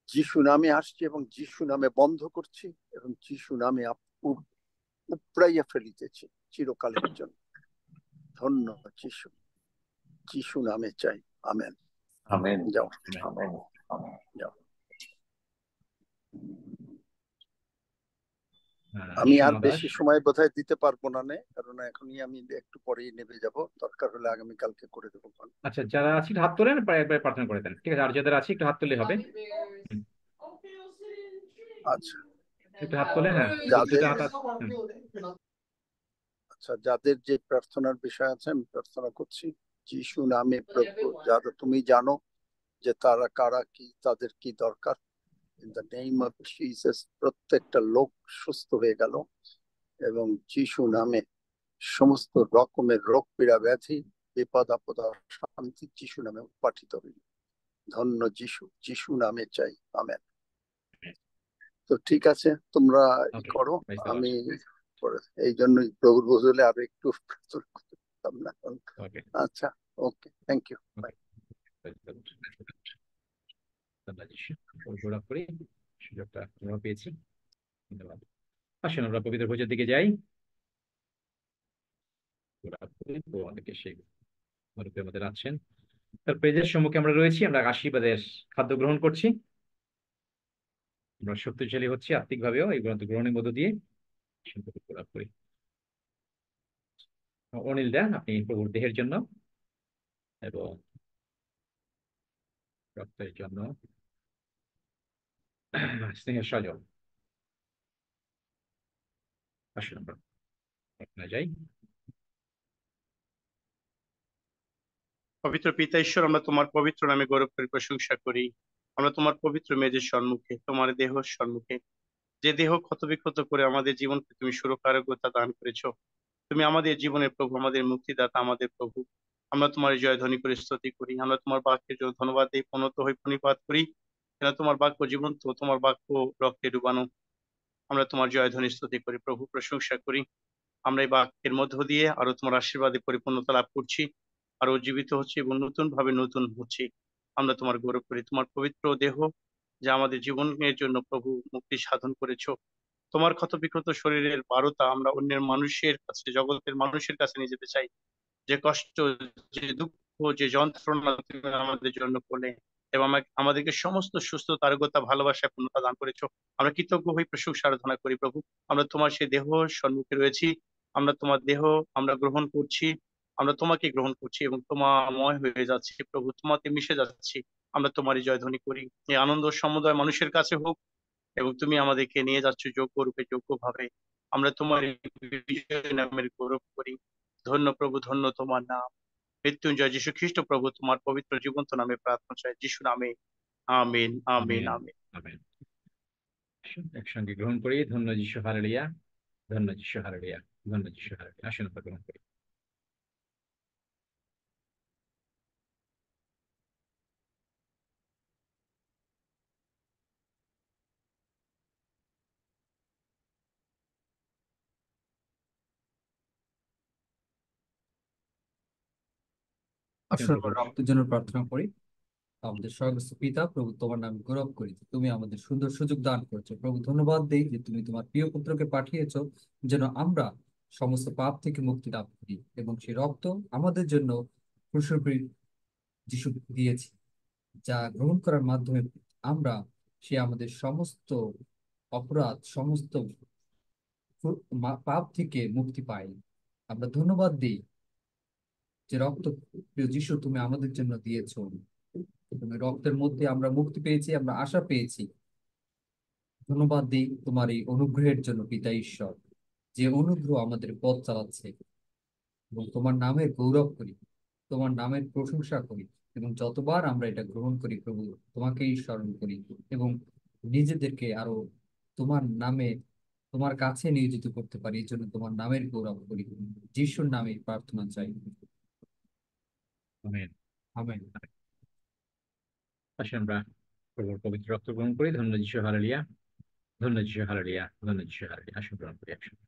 যিশু নামে আসছি এবং যিশু নামে বন্ধ করছি এবং যিশু নামে উপড়াইয়া ফেলিতেছি চিরকালের জন্য। ধন্য যিশু, যিশু নামে চাই। আমেন। আমেন। যাও আমেন। আমেন। যাও। আমি আর সীমা দাস। বেশি সময় বোধহয় দিতে পারবো না, কারণ এখনই আমি একটু পরেই নেমে যাব, দরকার হলে আগামীকালকে করে দেবো। আচ্ছা, যারা আছে একটু হাত তোলেন, একবার প্রার্থনা করে দেন। ঠিক আছে, আর যাদের আছে একটু হাত তুললে হবে। আচ্ছা, একটু হাত তোলেন। হ্যাঁ, যাদের হাত আছে। আচ্ছা, যাদের যে প্রার্থনার বিষয় আছে আমি প্রার্থনা করছি যিশু নামে। প্রভু, যারা তুমি জানো যে তারা কারা, কি তাদের কি দরকার, in the name of Jesus প্রত্যেকটা লোক সুস্থ হয়ে গেল এবং যিশু নামে সমস্ত রকমের রোগ পীড়া ব্যাধি বিপদ আপদ শান্তি যিশু নামে পাঠিত হইল। ধন্য যিশু, যিশু নামে চাই। আমেন। তো ঠিক আছে, তোমরা করো। আমি এই জন্যই প্রভুর বদলে আরো একটু প্রার্থনা করতে পারতাম না। আচ্ছা, ওকে, থ্যাংক ইউ। সুযোগটা আমরা পেয়েছি, ধন্যবাদ। আসুন আমরা পবিত্র ভোজের দিকে যাই। আমাদেরকে সেই গল্পের মধ্যে আছেন, তার প্রেজের সম্মুখে আমরা রয়েছি, আমরা আশীর্বাদের খাদ্য গ্রহণ করছি, আমরা শক্তিশালী হচ্ছি আত্মিক ভাবেও এই গ্রন্থ গ্রহণের মধ্য দিয়ে। লাভ করি। অনিল দেন আপনি প্রভুর দেহের জন্য এবং রক্তের জন্য স্নেহের স্বজন। আসুন আমরা প্রার্থনায় যাই। পবিত্র পিতা ঈশ্বর, আমরা তোমার পবিত্র নামে গৌরব করে প্রশংসা করি। আমরা তোমার পবিত্র মেজের সম্মুখে, তোমার দেহ সম্মুখে, যে দেহ ক্ষত বিক্ষত করে আমাদের জীবনকে তুমি সুরক্ষা আরোগ্যতা দান করেছো। তুমি আমাদের জীবনের প্রভু, আমাদের মুক্তিদাতা, আমাদের প্রভু। আমরা তোমার জয় ধ্বনি করে স্তুতি করি। আমরা তোমার বাক্যের জন্য ধন্যবাদ দিই, প্রণত হই, প্রণিপাত করি। কেন তোমার বাক্য জীবন্ত, তোমার বাক্য রক্তে ডুবানো। আমরা তোমার জয় ধ্বনি স্তুতি করি, প্রভু প্রশংসা করি। আমরা এই বাক্যের মধ্য দিয়ে আরো তোমার আশীর্বাদে পরিপূর্ণতা লাভ করছি, আরো জীবিত হচ্ছে এবং নতুন ভাবে নতুন হচ্ছি। আমরা তোমার গৌরব করি, তোমার পবিত্র দেহ যা আমাদের জীবনের জন্য প্রভু মুক্তি সাধন করেছো। তোমার ক্ষত বিক্ষত শরীরের বারতা আমরা অন্যের মানুষের কাছে, জগতের মানুষের কাছে নিয়ে যেতে চাই। যে কষ্ট, যে দুঃখ, যে যন্ত্রণা তুমি আমাদের জন্য করলে এবং আমাদেরকে সমস্ত সুস্থতা, আরোগ্যতা, ভালোবাসা, পূর্ণতা দান করেছো। আমরা কৃতজ্ঞ হয়ে প্রশংসা আরাধনা করি প্রভু। আমরা তোমার সেই দেহ সম্মুখে রয়েছি, আমরা তোমার দেহ আমরা গ্রহণ করছি, আমরা তোমাকে গ্রহণ করছি এবং তোমাময় হয়ে যাচ্ছি প্রভু, তোমাকে মিশে যাচ্ছি। আমরা তোমারই জয়ধ্বনি করি। এই আনন্দ সমুদয় মানুষের কাছে হোক এবং তুমি আমাদেরকে নিয়ে যাচ্ছ যোগ্য রূপে, যোগ্য ভাবে। আমরা তোমার এই বিজয় নামের গৌরব করি। ধন্য প্রভু, ধন্য তোমার নাম। মৃত্যুঞ্জয় যীশু খ্রিস্ট প্রভু, তোমার পবিত্র জীবন্ত নামে প্রার্থনা চাই, যিশু নামে। আমিন, আমিন, আমিন। আমেন। একসঙ্গে গ্রহণ করি। ধন্য যিশু, হালেলুয়া। ধন্য যিশু, হালেলুয়া। ধন্য যিশু, হালেলুয়া। আসুন আমরা গ্রহণ করি। আসুন আমরা রক্তের জন্য প্রার্থনা করি। আমাদের স্বর্গস্থ পিতা, প্রভু তোমার নাম গৌরব করি, তুমি আমাদের সুন্দর সুযোগ দান করছো প্রভু। ধন্যবাদ দেই যে তুমি তোমার প্রিয় পুত্রকে পাঠিয়েছো যেন আমরা সমস্ত পাপ থেকে মুক্তি লাভ করি এবং সেই রক্ত আমাদের জন্য ক্রুশের যিশু দিয়েছি, যা গ্রহণ করার মাধ্যমে আমরা সে আমাদের সমস্ত অপরাধ, সমস্ত পাপ থেকে মুক্তি পাই। আমরা ধন্যবাদ দিই যে রক্ত, প্রিয় যিশু, তুমি আমাদের জন্য দিয়েছো। তুমি রক্তের মধ্যে আমরা মুক্তি পেয়েছি, আমরা আশা পেয়েছি। ধন্যবাদ দিই তোমার এই অনুগ্রহের জন্য পিতা ঈশ্বর, যে অনুগ্রহ আমাদের পথ চালাচ্ছে এবং তোমার নামের গৌরব করি, তোমার নামের প্রশংসা করি এবং যতবার আমরা এটা গ্রহণ করি প্রভু, তোমাকেই স্মরণ করি এবং নিজেদেরকে আরো তোমার নামে, তোমার কাছে নিয়োজিত করতে পারি। এই জন্য তোমার নামের গৌরব করি। যিশুর নামে প্রার্থনা চাই। আমেন। আমেন। আসুন আমরা প্রভুর পবিত্র রক্ত গ্রহণ করি। ধন্য যিশু, হালেলুয়া। ধন্য যিশু, হালেলুয়া। ধন্য যিশু, হালেলুয়া। আসুন গ্রহণ করি একসঙ্গে।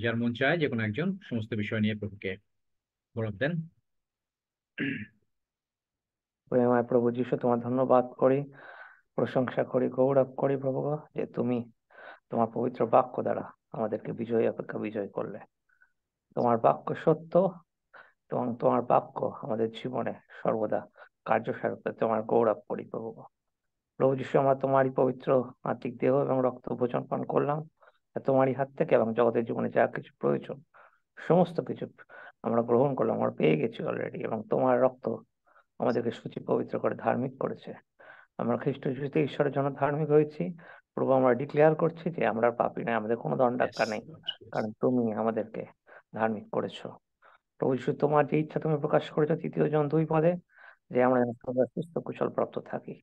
যার মন চায় যে কোনো একজন সমস্ত বিষয় নিয়ে প্রভুকে গৌরব দেন। প্রেমময় প্রভু যীশু, তোমার ধন্যবাদ করি, প্রশংসা করি, গৌরব করি প্রভু গো, যে তুমি তোমার পবিত্র বাক্য দ্বারা আমাদেরকে বিজয়ী অপেক্ষা বিজয় করলে। তোমার বাক্য সত্য এবং তোমার বাক্য আমাদের জীবনে সর্বদা কার্যসারক, তোমার গৌরব করি প্রভু গো। প্রভু যীশু, আমরা তোমারই পবিত্র আত্মিক দেহ এবং রক্ত ভোজন পান করলাম, আর তোমারই হাত থেকে, এবং জগতের জীবনে যা কিছু প্রয়োজন সমস্ত কিছু আমরা গ্রহণ করলাম, আমরা পেয়ে গেছি অলরেডি, এবং তোমার রক্ত আমাদেরকে সূচি পবিত্র করে ধার্মিক করেছে। আমরা খ্রিস্ট যিশুতে ঈশ্বরের জন্য ধার্মিক হয়েছি প্রভু। আমরা ডিক্লেয়ার করছি যে আমরা পাপী নয়, আমাদের কোনো দণ্ডাজ্ঞা নেই, কারণ তুমি আমাদেরকে ধার্মিক করেছো। প্রভু যীশু, তোমার যে ইচ্ছা তুমি প্রকাশ করেছো 3 জন 2 পদে, যে আমরা যেন সদা সুস্থ কুশল প্রাপ্ত থাকি।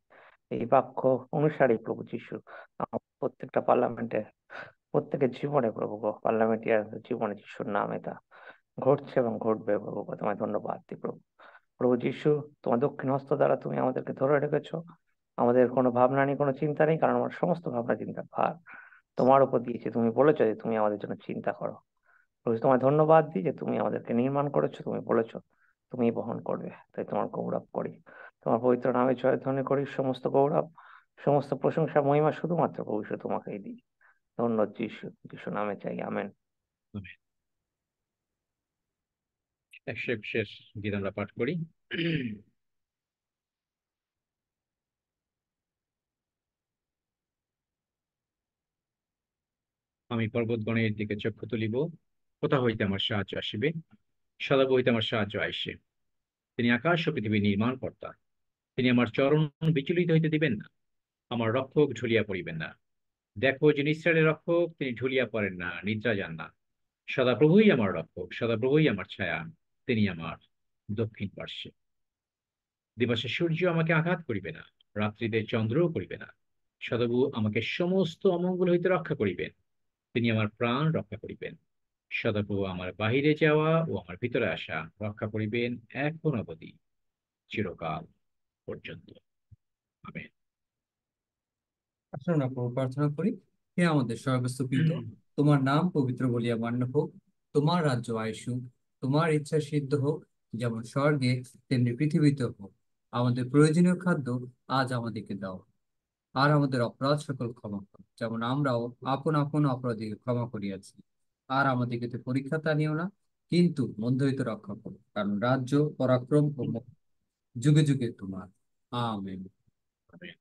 এই বাক্য অনুসারে প্রভু যীশু প্রত্যেকটা পার্লামেন্টে, প্রত্যেকের জীবনে প্রভু গো, পার্লামেন্টিয়ার জীবনে যিশুর নামে তা ঘটছে এবং ঘটবে প্রভু গো। তোমায় ধন্যবাদ দিই প্রভু। প্রভু যীশু, তোমার দক্ষিণ হস্ত দ্বারা তুমি আমাদেরকে ধরে রেখেছো। আমাদের কোনো ভাবনা নেই, কোনো চিন্তা নেই, কারণ আমার সমস্ত ভাবনা চিন্তার ভার তোমার উপর দিয়েছি। তুমি বলেছো যে তুমি আমাদের জন্য চিন্তা করো প্রভু। তোমায় ধন্যবাদ দিই যে তুমি আমাদেরকে নির্মাণ করেছো, তুমি বলেছো তুমি বহন করবে, তাই তোমার গৌরব করি। তোমার পবিত্র নামে জয়ধ্বনি করি। সমস্ত গৌরব, সমস্ত প্রশংসা, মহিমা শুধুমাত্র প্রভু যীশু তোমাকেই দিই। ধন্যবাদ যীশু, যীশু নামে চাই, আমেন। 121 গীত আমরা পাঠ করি। আমি পর্বতগণের দিকে চক্ষু তুলিব, কোথা হইতে আমার সাহায্য আসিবে? সদাপ্রভু হইতে আমার সাহায্য আইসে। তিনি আকাশ ও পৃথিবী নির্মাণ কর্তা। তিনি আমার চরণ বিচলিত হইতে দিবেন না, আমার রক্ষক ঝুলিয়া পড়িবেন না। দেখো, যিনি ইসরায়েলের রক্ষক, তিনি ঝুলিয়া পড়েন না, নিদ্রা যান না। সদাপ্রভুই আমার রক্ষক, সদাপ্রভুই আমার ছায়া, তিনি আমার দক্ষিণ পার্শ্বে। দিবসে সূর্য আমাকে আঘাত করিবে না, রাত্রিতে চন্দ্রও করিবে না। সদাপ্রভু আমাকে সমস্ত অমঙ্গল হইতে রক্ষা করিবেন, তিনি আমার প্রাণ রক্ষা করিবেন। সদাপ্রভু আমার বাহিরে যাওয়া ও আমার ভিতরে আসা রক্ষা করিবেন এখন অবধি, চিরকাল পর্যন্ত। আমেন। আসুন প্রভু প্রার্থনা করি। হে আমাদের সর্বস্ব পিতা, তোমার নাম পবিত্র বলিয়া মান্য হোক, তোমার রাজ্য আইসুক, তোমার ইচ্ছা সিদ্ধ হোক, যেমন স্বর্গে তেমনি পৃথিবীতে হোক। আমাদের প্রয়োজনীয় খাদ্য আজ আমাদেরকে দাও, আর আমাদের অপরাধ সকল ক্ষমা করো, যেমন আমরাও আপন আপন অপরাধীকে ক্ষমা করিয়াছি। আর আমাদেরকে তো পরীক্ষাতে আনিও না, কিন্তু মন্দ হইতে রক্ষা করো, কারণ রাজ্য, পরাক্রম ও যুগে যুগে তোমার। আমেন। আমেন।